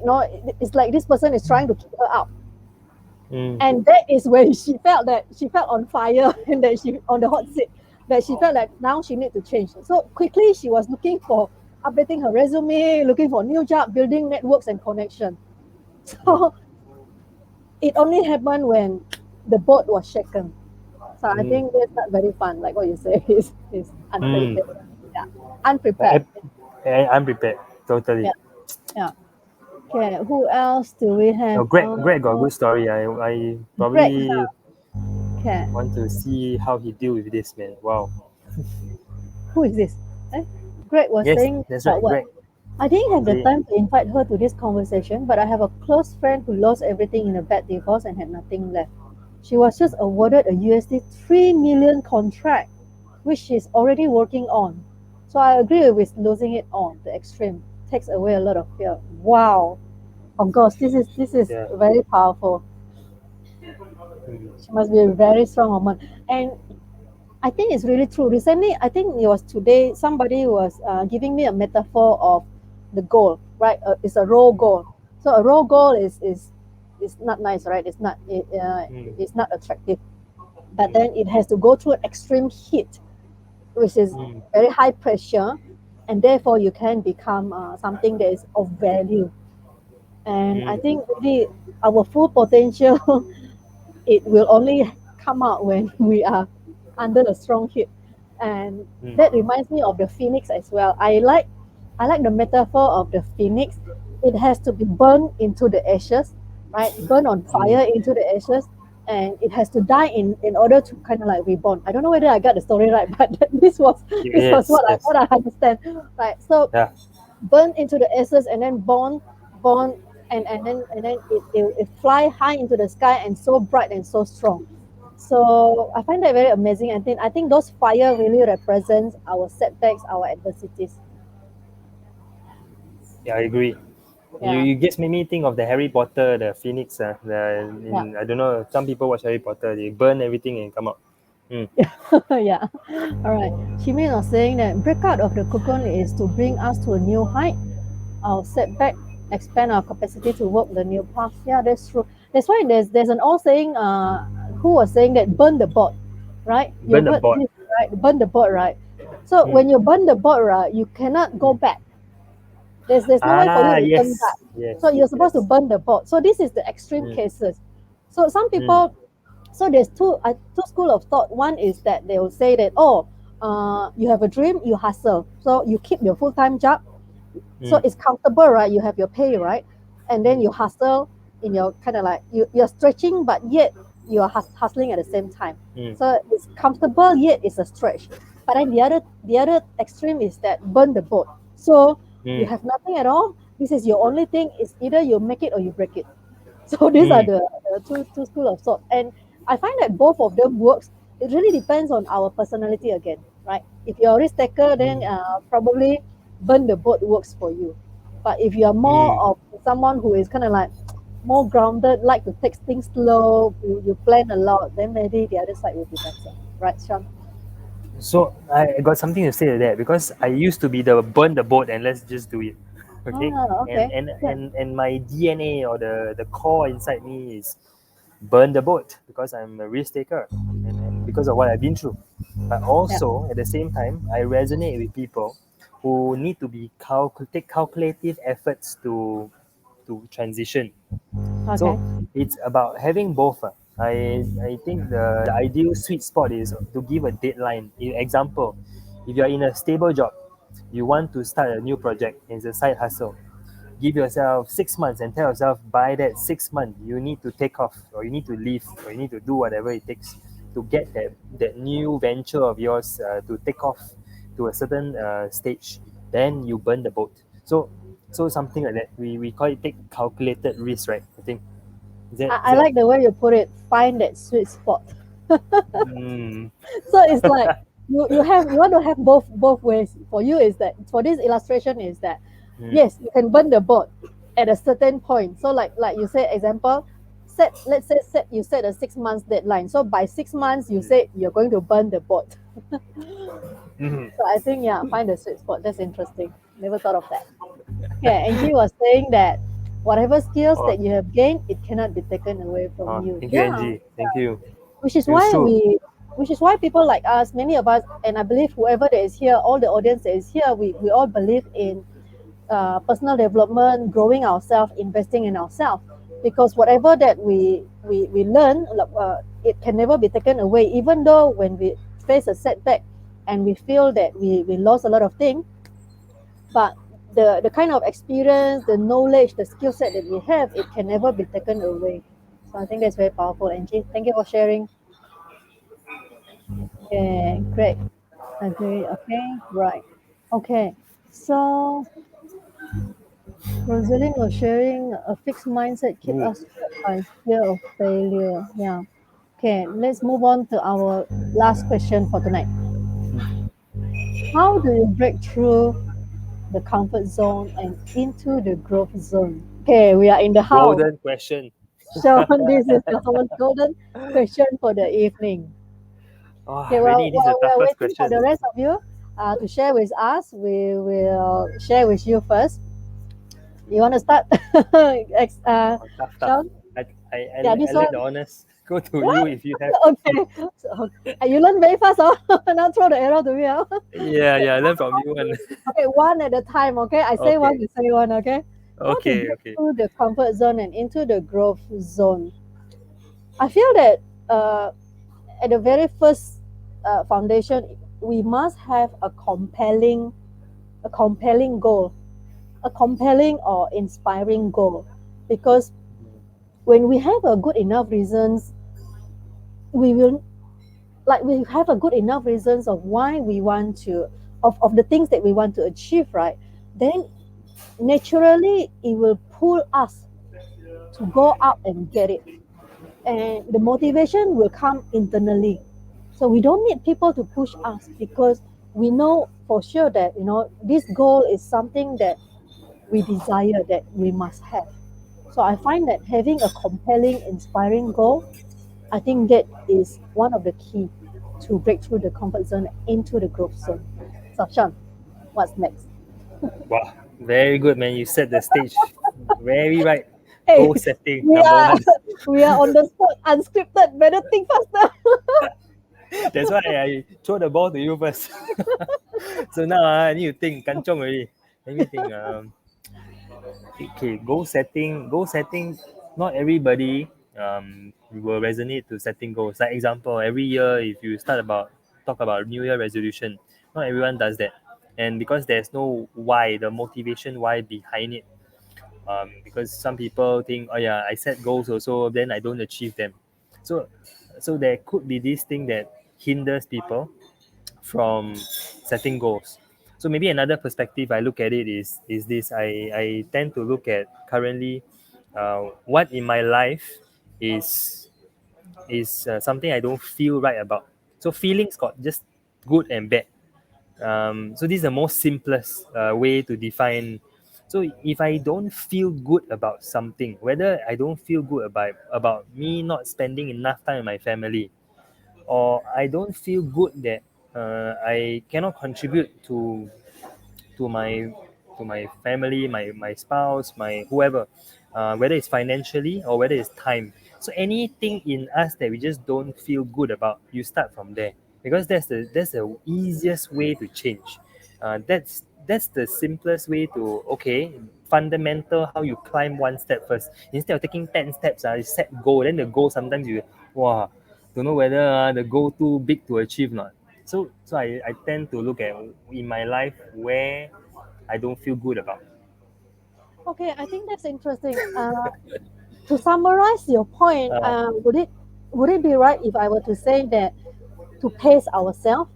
it's like this person is trying to keep her out,
mm,
and that is when she felt on fire and that she on the hot seat, that she felt like now she need to change. So quickly she was looking for updating her resume, looking for new job, building networks and connection.
mm,
So it only happened when the boat was shaken. So I
mm,
think that's not very fun, like what you say, is
mm.
unpredictable. Yeah. Unprepared.
I, I'm prepared totally.
Yeah. Yeah. Okay. Who else do we
Oh,
have?
Greg got a good story. I
Greg.
probably
Okay.
want to see how he deal with this, man. Wow.
Who is this? Eh? Greg was
Yes,
saying
that's
about
right,
what?
Greg.
I didn't have the
Say,
time to invite her to this conversation, but I have a close friend who lost everything in a bad divorce and had nothing left. She was just awarded a USD 3 million contract, which she's already working on. So I agree with losing it on the extreme. Takes away a lot of fear. Wow. Of course, this is
yeah.
very powerful.
Mm,
She must be a very strong woman. And I think it's really true. Recently, I think it was today, somebody was giving me a metaphor of the goal, right? It's a raw goal. So a raw goal is not nice, right?
mm,
It's not attractive. But
mm,
then it has to go through an extreme heat, which is
mm,
very high pressure, and therefore you can become something that is of value. And I
mm,
think really our full potential it will only come out when we are under a strong heat. And
mm,
that reminds me of the phoenix as well. I like the metaphor of the phoenix. It has to be burned into the ashes, right? Burn on
mm.
fire into the ashes, and it has to die in order to kind of like reborn. I don't know whether I got the story right, but this was
Yes, yes.
what I understand. Right. So
Yeah.
burn into the ashes and then born and then it fly high into the sky and so bright and so strong. So I find that very amazing. I think those fire really represents our setbacks, our adversities.
Yeah, I agree. You
Yeah.
you just made me think of the Harry Potter, the Phoenix.
Yeah.
I don't know. Some people watch Harry Potter. They burn everything and come out. Mm,
Yeah. All right. Shimi was saying that breakout of the cocoon is to bring us to a new height. Our setback expand our capacity to work the new path. Yeah, that's true. That's why there's an old saying. Who was saying that burn the boat, right?
burn
You've
the
heard
board.
this, right? Burn the boat, right? So
Mm,
when you burn the boat, right, you cannot go
mm.
back. There's no way for you
Ah,
to turn
yes,
back.
yes,
So you're supposed to
yes.
burn the boat. So this is the extreme
Mm,
cases. So some
mm,
people, so there's two school of thought. One is that they will say that, oh, you have a dream, you hustle. So you keep your full time job, So
Mm.
it's comfortable, right? You have your pay, right? And then
Mm.
you hustle in your kind of like you're stretching, but yet you're hustling at the same time.
Mm.
So it's comfortable, yet it's a stretch. But then the other extreme is that burn the boat. So you
Mm.
have nothing at all. This is your only thing. It's either you make it or you break it. So these are
Mm.
the two school of thought. And I find that both of them works. It really depends on our personality again, right? If you're a risk taker, then
Mm.
probably burn the boat works for you. But if you're more
Mm.
of someone who is kind of like more grounded, like to take things slow, you plan a lot, then maybe the other side will be better, right, Sean?
So I got something to say to that because I used to be the burn the boat and let's just do it. Okay. And
Okay,
and
yeah,
and, and my DNA or the core inside me is burn the boat because I'm a risk taker and because of what I've been through. But
yeah,
also at the same time, I resonate with people who need to be take calculative efforts to transition.
okay,
So it's about having both. I think the ideal sweet spot is to give a deadline. Example, if you're in a stable job, you want to start a new project, it's a side hustle. Give yourself 6 months and tell yourself by that 6 months you need to take off or you need to leave or you need to do whatever it takes to get that new venture of yours to take off to a certain stage. Then you burn the boat. So something like that. We call it take calculated risk, right? I think is that is
I
that
like the way you put it. Find that sweet spot.
mm,
So it's like you want to have both ways. For you is that for this illustration is that
mm,
yes, you can burn the boat at a certain point. So like you say example, let's say you set a 6 months deadline. So by 6 months you say you're going to burn the boat.
mm,
So I think yeah, find the sweet spot. That's interesting. Never thought of that. Yeah, Angie was saying that whatever skills
oh,
that you have gained, it cannot be taken away from you.
thank you,
Yeah,
Angie. Thank you.
which is
It was
why
true.
people like us, many of us, and I believe whoever that is here, all the audience that is here, we all believe in personal development, growing ourselves, investing in ourselves, because whatever that we learn, it can never be taken away, even though when we face a setback and we feel that we lost a lot of things, but the kind of experience, the knowledge, the skill set that we have, it can never be taken away. So I think that's very powerful, Angie. Thank you for sharing. Yeah, great. Agree. Okay, right. Okay. So Rosalind was sharing a fixed mindset keep
Ooh.
us trapped by fear of failure. Yeah. Okay, let's move on to our last question for tonight. How do you break through the comfort zone and into the growth zone? Okay, we are in the how.
Golden question.
Sean, this is the whole golden question for the evening. Okay,
Oh,
well,
really, this is the
while we're
toughest
waiting for the
question.
rest of you to share with us, we will share with you first. You want to start,
Oh, tough, tough.
Sean?
I, I,
Yeah,
I,
this
I let
one.
the honors go to you
What?
if you have.
Okay. So, you learn very fast, oh. Now throw the arrow to me, oh.
Yeah, yeah, learn from you one.
Okay, one at a time, okay? I say one,
Okay,
you say one, okay? How to
okay,
break
okay.
through the comfort zone and into the growth zone. I feel that at the very first foundation, we must have a compelling goal, a compelling or inspiring goal, because when we have a good enough reasons, we will we have a good enough reasons of why we want to of the things that we want to achieve, right? Then naturally it will pull us to go out and get it, and the motivation will come internally. So we don't need people to push us, because we know for sure that this goal is something that we desire, that we must have. So I find that having a compelling, inspiring goal, I think that is one of the key to break through the comfort zone into the growth zone. So Sean, what's next?
Wow, very good, man. You set the stage very right.
Hey,
Goal setting,
we
number
are
one.
we are on the spot, unscripted. Better think faster.
That's why I throw the ball to you first. So now I need to think kanchong already. Let me think. Okay, goal setting. Goal setting. Not everybody will resonate to setting goals. Like example, every year if you talk about New Year resolution, not everyone does that. and because there's no why, the motivation why behind it. Because some people think, oh yeah, I set goals also, then I don't achieve them. So, so there could be this thing that hinders people from setting goals. So maybe another perspective I look at it is this. I tend to look at currently what in my life is something I don't feel right about. So feelings got just good and bad. So this is the most simplest way to define. So if I don't feel good about something, whether I don't feel good about me not spending enough time with my family, or I don't feel good that I cannot contribute to my to my family, my spouse, my whoever, whether it's financially or whether it's time. So anything in us that we just don't feel good about, you start from there, because that's the easiest way to change. That's the simplest way to, okay, fundamental, how you climb one step first instead of taking 10 steps. You set goal, then the goal sometimes you, wow, don't know whether the goal too big to achieve not. So I tend to look at in my life where I don't feel good about.
Okay, I think that's interesting. To summarize your point,
Uh,
would it be right if I were to say that to pace ourselves?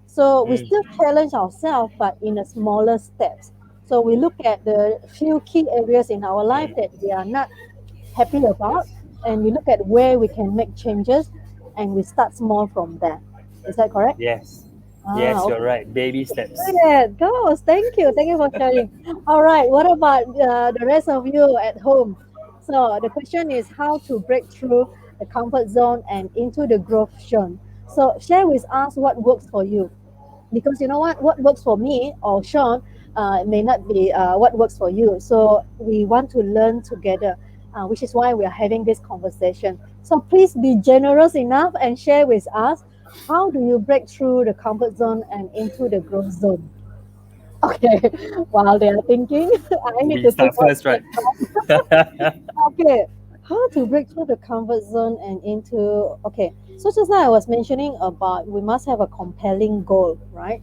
So we still
mm,
challenge ourselves, but in a smaller steps. So we look at the few key areas in our life
mm,
that we are not happy about, and we look at where we can make changes, and we start small from there. Is that correct?
yes,
Ah,
yes, you're
okay.
right. Baby steps.
Brilliant. Goes. Thank you. Thank you for sharing. All right. What about the rest of you at home? So the question is how to break through the comfort zone and into the growth zone. So share with us what works for you, because you know what works for me or Shawn may not be what works for you. So we want to learn together, which is why we are having this conversation. So please be generous enough and share with us how do you break through the comfort zone and into the growth zone. Okay, while they are thinking, I need
We
to take
start
one
first, right?
step back. Okay, how to break through the comfort zone and into, okay, so just now I was mentioning about we must have a compelling goal, right?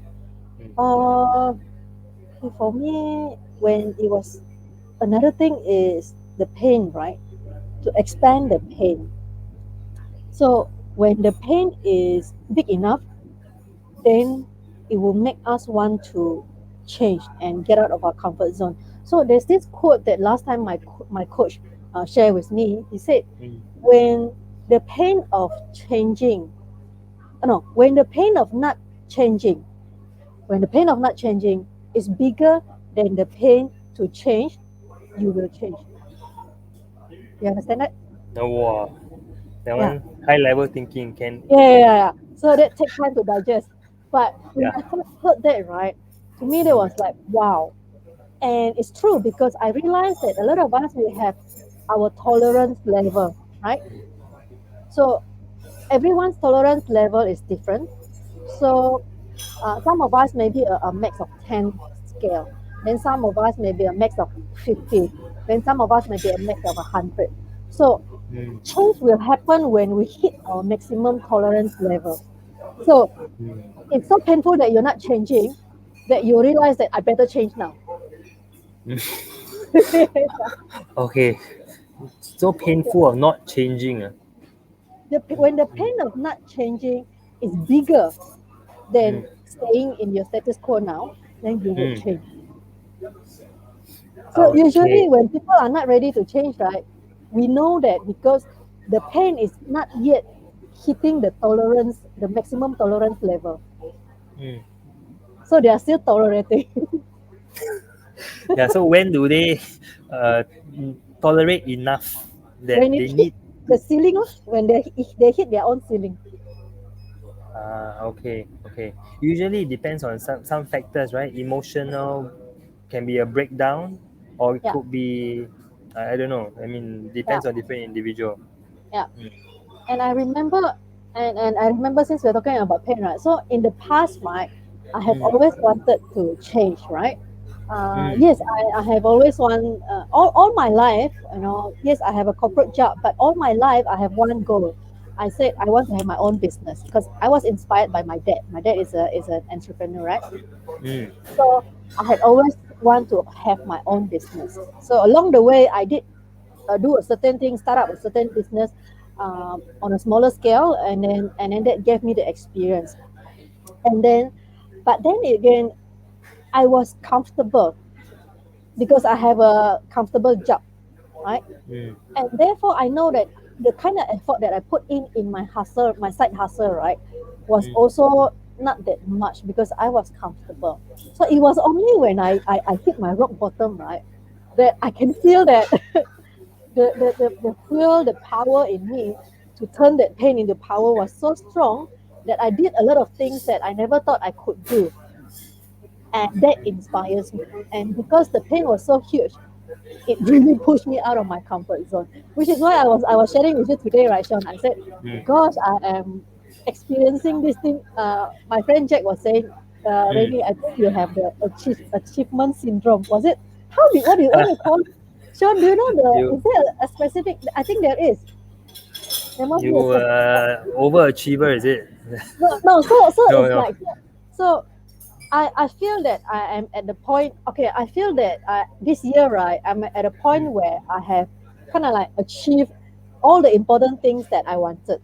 uh for me, when it was, another thing is the pain, right? To expand the pain. So when the pain is big enough, then it will make us want to change and get out of our comfort zone. So there's this quote that last time my coach shared with me. He said,
Mm,
when the pain of changing, no, when the pain of not changing, when the pain of not changing is bigger than the pain to change, you will change. You understand that?
no, wow, that
Yeah.
one high level thinking can,
Yeah. So that take time to digest. But when
yeah.
I first heard that, right, to me that was
Mm,
like, wow. And it's true because I realized that a lot of us we have our tolerance level, right? So everyone's tolerance level is different. So some of us may be a max of 10 scale. Then some of us may be a max of 50. Then some of us may be a max of 100. So
mm,
change will happen when we hit our maximum tolerance level. So
mm,
it's so painful that you're not changing that you realize that I better change now.
mm. Okay, so painful of not changing.
When the pain of not changing is bigger than
Mm,
staying in your status quo now, then you would
mm.
change. So
Okay.
usually when people are not ready to change, right, we know that because the pain is not yet hitting the tolerance, the maximum tolerance level.
Mm.
So they are still tolerating.
Yeah, so when do they uh, tolerate enough that
When it
they
hit
need
the
to?
ceiling, when they hit their own ceiling.
Okay, okay. Usually it depends on some factors, right? Emotional can be a breakdown, or it
Yeah,
could be, I don't know. I mean,
yeah,
depends on different individual.
yeah.
Mm,
And I remember, and I remember since we're talking about pain, right? So in the past, right, I have
mm,
always wanted to change, right?
mm,
Yes, I have always all my life, yes, I have a corporate job, but all my life I have one goal. I said I want to have my own business because I was inspired by my dad. My dad is an entrepreneur, right?
Mm.
So I had always want to have my own business. So along the way, I did do a certain thing, start up a certain business on a smaller scale, and then that gave me the experience. And then, but then again, I was comfortable because I have a comfortable job, right?
Mm.
And therefore I know that the kind of effort that I put in my hustle, my side hustle, right, was
Mm.
also not that much because I was comfortable. So it was only when I hit my rock bottom, right, that I can feel that the feel the power in me to turn that pain into power was so strong that I did a lot of things that I never thought I could do, and that inspires me. And because the pain was so huge, it really pushed me out of my comfort zone, which is why I was sharing with you today, right, Sean? I said,
Mm.
gosh, I am experiencing this thing. My friend Jack was saying,
Mm.
Rainy, I think you have the achievement syndrome. Was it? What do you call it? Sean, do you know
You
is there a specific? I think there is. There must be a
you
specific.
overachiever, is it?
No, no. So
No,
it's
no.
like so. I feel that I am at the point. Okay, I feel that this year, right, I'm at a point
Mm.
where I have kind of like achieved all the important things that I wanted,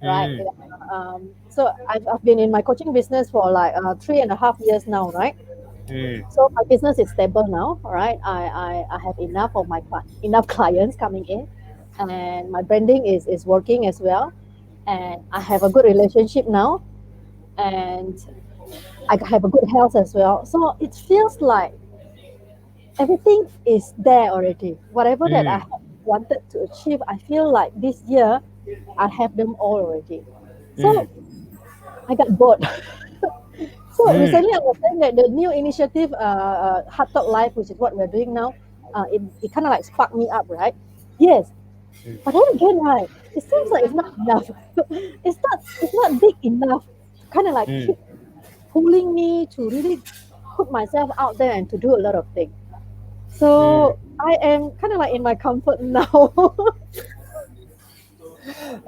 right?
Mm.
So I've been in my coaching business for like 3.5 years now, right?
Mm.
So my business is stable now, right? I have enough of enough clients coming in, and my branding is working as well, and I have a good relationship now, and I have a good health as well. So it feels like everything is there already. Whatever that I
Mm.
have wanted to achieve, I feel like this year I have them all already.
Mm.
So I got bored. So
Mm.
recently I was saying that the new initiative, Hard Talk Live, which is what we're doing now, it kind of like sparked me up, right? Yes,
Mm.
but then again, right, it seems like it's not enough. It's not big enough to kind of like
Mm.
keep pulling me to really put myself out there and to do a lot of things.
Mm.
So I am kind of like in my comfort now.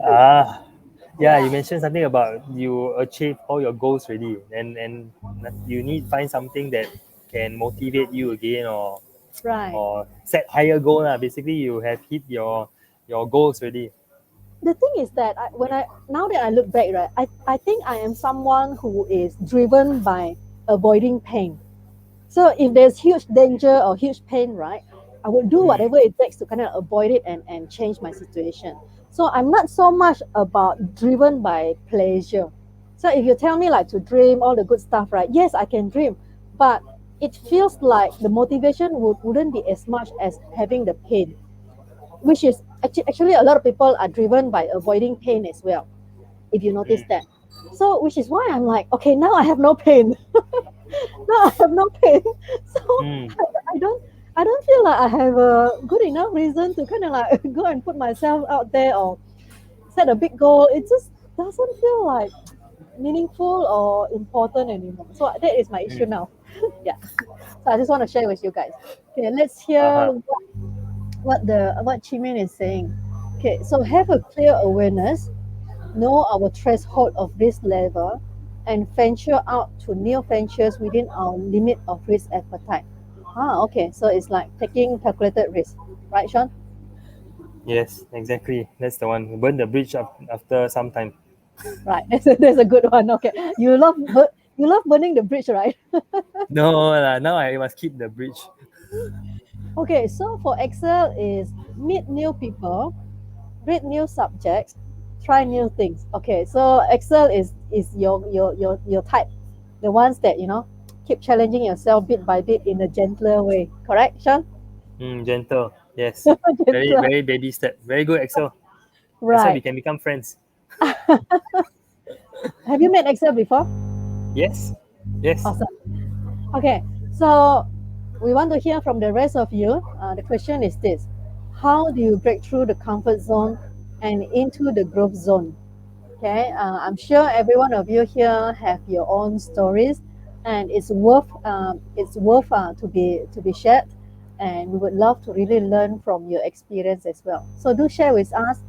Ah, yeah. You
Yeah,
mentioned something about you achieve all your goals already, and you need find something that can motivate you again,
right.
or set higher goal. Basically, you have hit your goals already.
The thing is that when I now that I look back, right, I think I am someone who is driven by avoiding pain. So if there's huge danger or huge pain, right, I will do
Mm.
whatever it takes to kind of avoid it and change my situation. So I'm not so much about driven by pleasure. So if you tell me like to dream all the good stuff, right? Yes, I can dream, but it feels like the motivation wouldn't be as much as having the pain, which is actually a lot of people are driven by avoiding pain as well, if you notice
Mm.
that. So which is why I'm like, okay, now I have no pain. Now I have no pain. So
Mm.
I, I don't I don't feel like I have a good enough reason to kind of like go and put myself out there or set a big goal. It just doesn't feel like meaningful or important anymore. So that is my issue
Mm.
now. Yeah. So I just want to share with you guys. Okay, let's hear
Uh-huh.
what Chimin is saying. Okay, so have a clear awareness, know our threshold of risk level, and venture out to new ventures within our limit of risk appetite. Okay. So it's like taking calculated risk, right, Sean?
Yes, exactly. That's the one. Burn the bridge after some time.
Right. That's a good one. Okay. You love burning the bridge, right?
No, now I must keep the bridge.
Okay. So for Excel is meet new people, read new subjects, try new things. Okay. So Excel is your type, the ones that keep challenging yourself bit by bit in a gentler way. Correct, Sean?
Gentle. Yes. Very,
Gentler.
very baby step. Very good, Excel. That's why we
Right.
can become friends.
Have you met Excel before?
Yes. Yes.
Awesome. Okay, so we want to hear from the rest of you. The question is this: how do you break through the comfort zone and into the growth zone? Okay, I'm sure every one of you here have your own stories, and it's worth to be shared. And we would love to really learn from your experience as well. So do share with us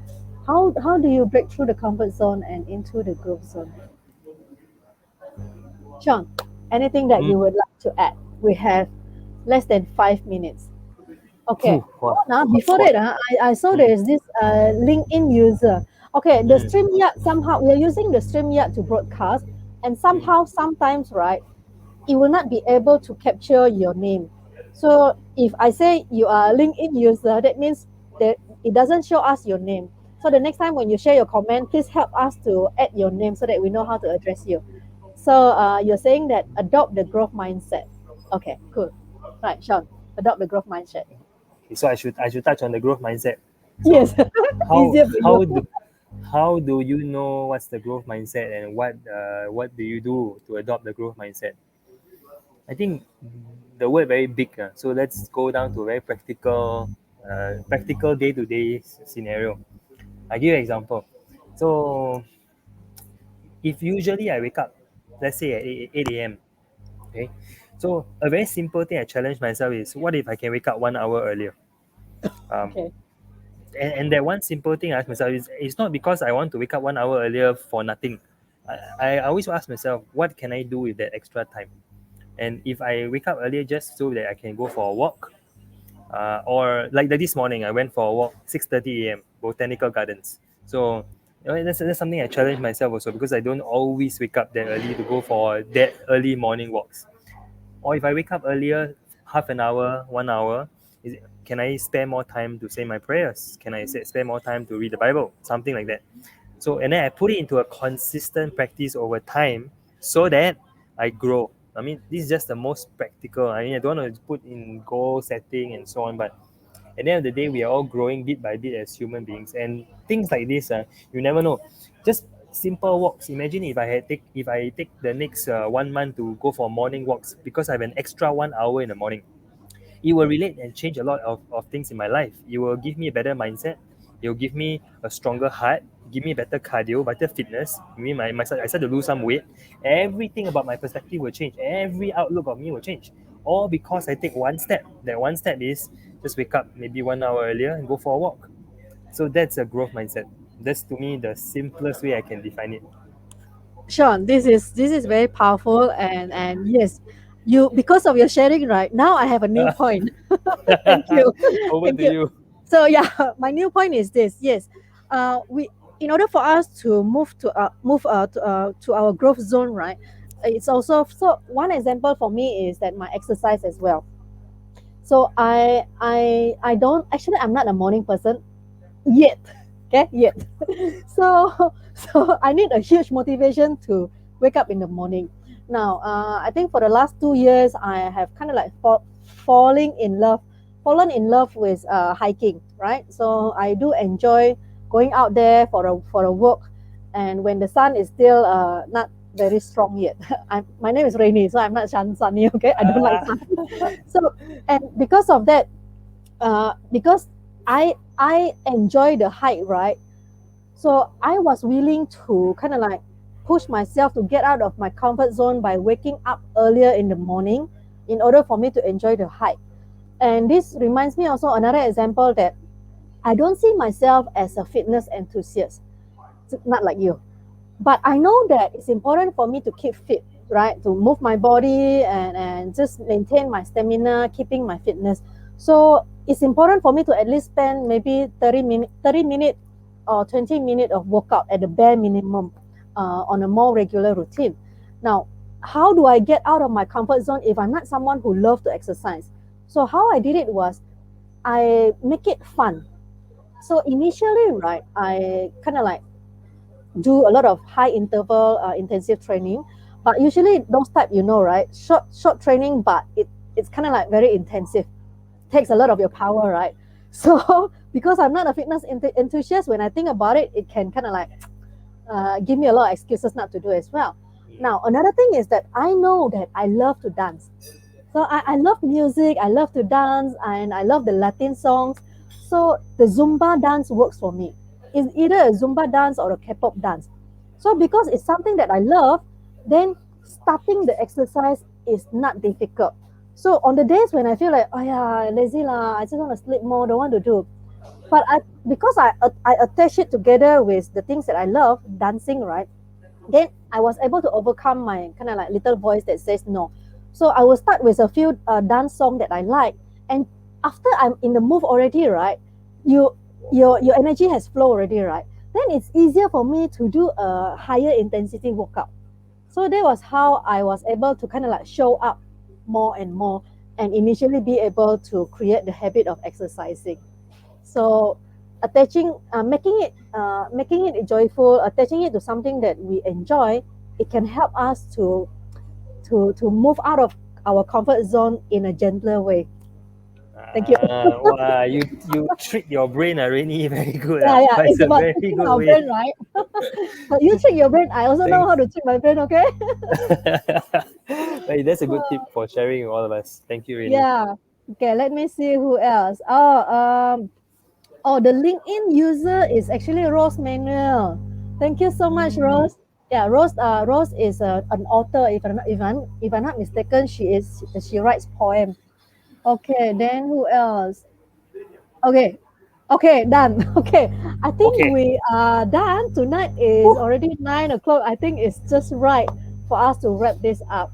How do you break through the comfort zone and into the growth zone? Sean, anything that
Mm.
you would like to add? We have less than 5 minutes. Okay.
Phew, wow.
Before
Wow.
that, I saw there
Mm,
is this LinkedIn user. Okay, the
mm,
StreamYard, somehow we are using the StreamYard to broadcast, and
mm.
somehow sometimes, right, it will not be able to capture your name. So if I say you are a LinkedIn user, that means that it doesn't show us your name. So the next time when you share your comment, please help us to add your name so that we know how to address you. So you're saying that adopt the growth mindset. Okay, cool. Right, Sean, adopt the growth mindset.
So I should touch on the growth mindset. So
Yes,
how
easier for you.
how do how do you know what's the growth mindset, and what do you do to adopt the growth mindset? I think the word very big. So let's go down to a very practical day to day scenario. I give you an example. So if usually I wake up, let's say at 8 a.m. Okay, so a very simple thing I challenge myself is, what if I can wake up 1 hour earlier? Um,
Okay.
and that one simple thing I ask myself is, it's not because I want to wake up 1 hour earlier for nothing. I always ask myself, what can I do with that extra time? And if I wake up earlier just so that I can go for a walk, or like this morning, I went for a walk 6:30 a.m. Botanical Gardens. So that's something I challenge myself also, because I don't always wake up that early to go for that early morning walks. Or if I wake up earlier, half an hour, 1 hour, can I spare more time to say my prayers? Can I spare more time to read the Bible? Something like that. So, and then I put it into a consistent practice over time so that I grow. I mean, this is just the most practical. I mean, I don't want to put in goal setting and so on, but at the end of the day, we are all growing bit by bit as human beings. And things like this, you never know. Just simple walks. Imagine if I take the next 1 month to go for morning walks, because I have an extra 1 hour in the morning, it will relate and change a lot of things in my life. It will give me a better mindset. It will give me a stronger heart, give me better cardio, better fitness. I mean, I start to lose some weight. Everything about my perspective will change. Every outlook of me will change. All because I take one step. That one step is just wake up maybe 1 hour earlier and go for a walk. So that's a growth mindset. That's to me the simplest way I can define it.
Sean, this is very powerful, and yes, you, because of your sharing, right now I have a new point. Thank you.
Over
Thank
to
you.
you.
So yeah, my new point is this. Yes, we, in order for us to move to our growth zone, right? It's also, so one example for me is that my exercise as well. So I don't actually, I'm not a morning person yet. Okay, yet. So so I need a huge motivation to wake up in the morning. Now, I think for the last 2 years, I have kind of like falling in love, fallen in love with hiking. Right, so I do enjoy going out there for a walk, and when the sun is still not very strong yet. My name is Rainy, so I'm not sunny. Okay, I don't like
Ah,
sun. So, and because of that, because I enjoy the hike, right? So I was willing to kind of like push myself to get out of my comfort zone by waking up earlier in the morning in order for me to enjoy the hike. And this reminds me also another example that I don't see myself as a fitness enthusiast, not like you. But I know that it's important for me to keep fit, right? To move my body and just maintain my stamina, keeping my fitness. So it's important for me to at least spend maybe 30 minutes or 20 minutes of workout at the bare minimum on a more regular routine. Now, how do I get out of my comfort zone if I'm not someone who loves to exercise? So how I did it was I make it fun. So initially, right, I kind of like do a lot of high interval intensive training, but usually those type, right, short training, but it's kind of like very intensive, takes a lot of your power, right? So because I'm not a fitness enthusiast, when I think about it, it can kind of like give me a lot of excuses not to do as well. Now another thing is that I know that I love to dance. So I love music, I love to dance, and I love the Latin songs. So the Zumba dance works for me. It's either a Zumba dance or a K-pop dance. So because it's something that I love, then starting the exercise is not difficult. So on the days when I feel like, oh yeah, lazy lah, I just want to sleep more, don't want to do. But because I attach it together with the things that I love, dancing, right? Then I was able to overcome my kind of like little voice that says no. So I will start with a few dance song that I like, and after I'm in the move already, right? You your energy has flow already, right? Then it's easier for me to do a higher intensity workout. So that was how I was able to kind of like show up more and more, and initially be able to create the habit of exercising. So making it joyful, attaching it to something that we enjoy, it can help us to move out of our comfort zone in a gentler way. Thank you.
Wow, you trick your brain, really very good.
Yeah, yeah,
But it's
it's
a
about
very
tricking
good
our
way.
brain, right? But you trick your brain, I also know how
Thanks.
to trick my brain. Okay.
Hey, that's a good tip for sharing with all of us. Thank you, Rainy.
Yeah. Okay. Let me see who else. Oh, the LinkedIn user is actually Rose Manuel. Thank you so much,
Mm.
Rose. Yeah, Rose. Rose is an author. If I'm not mistaken, she writes poem. Okay, then who else? Okay, okay, done. Okay, I think
Okay.
we are done. Tonight is already 9 o'clock. I think it's just right for us to wrap this up.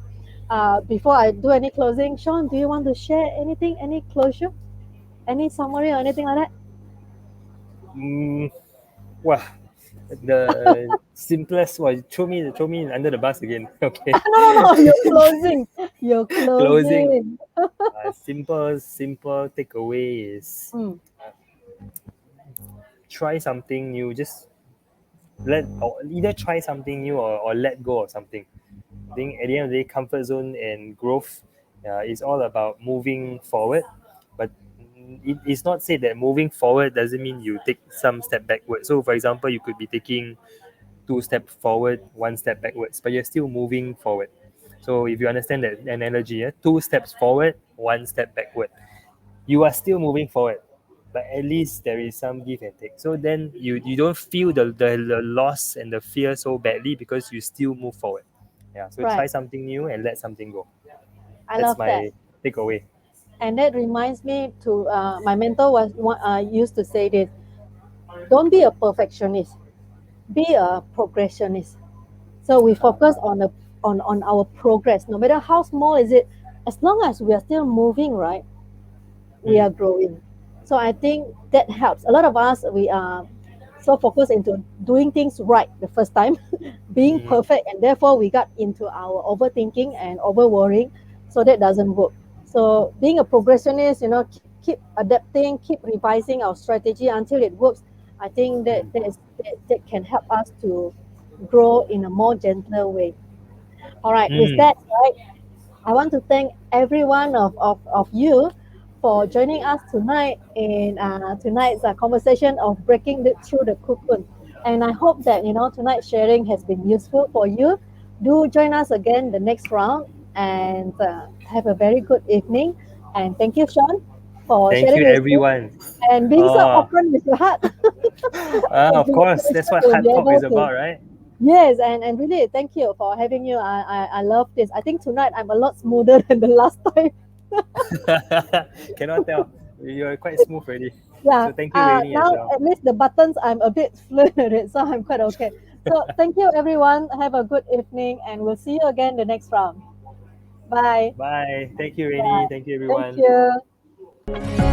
Before I do any closing, Shawn, do you want to share anything? Any closure? Any summary or anything like that?
Mm, wow. The simplest was throw me under the bus again. Okay.
No, no, no. You're closing. You're
Closing.
closing.
Simple takeaway is
Mm,
try something new. Just let or either try something new or let go of something. I think at the end of the day, comfort zone and growth is all about moving forward. But it's not said that moving forward doesn't mean you take some step backward. So, for example, you could be taking two steps forward, one step backwards, but you're still moving forward. So, if you understand that analogy, two steps forward, one step backward, you are still moving forward, but at least there is some give and take. So then you don't feel the loss and the fear so badly because you still move forward. Yeah, so try
right.
something new and let something go.
I
That's
love that.
my takeaway.
And that reminds me to my mentor used to say this: don't be a perfectionist, be a progressionist. So we focus on on our progress, no matter how small is it. As long as we are still moving, right, we
Mm,
are growing. So I think that helps. A lot of us, we are so focused into doing things right the first time, being
mm,
perfect, and therefore we got into our overthinking and over worrying. So that doesn't work. So being a progressionist, keep adapting, keep revising our strategy until it works. I think
mm,
that can help us to grow in a more gentler way. All right, with
mm,
that, right, I want to thank every one of you for joining us tonight in tonight's conversation of through the cocoon. And I hope that tonight's sharing has been useful for you. Do join us again the next round, and have a very good evening. And thank you, Shawn, for
thank
sharing
you,
with me
everyone.
and being so
Oh,
open with your heart. It's
of
been a
course, that's
pleasure
what
to
hard
be
talk
able
is
to.
about, right?
Yes, and really thank you for having you. I love this. I think tonight I'm a lot smoother than the last time.
Cannot tell. You're quite smooth already.
Yeah.
So thank you, Rainy, as
Now
well.
at least the buttons I'm a bit fluent at it, so I'm quite okay. So thank you everyone. Have a good evening, and we'll see you again the next round. Bye.
Bye. Thank you, Rainy.
Bye.
Thank you,
Thank
everyone.
you.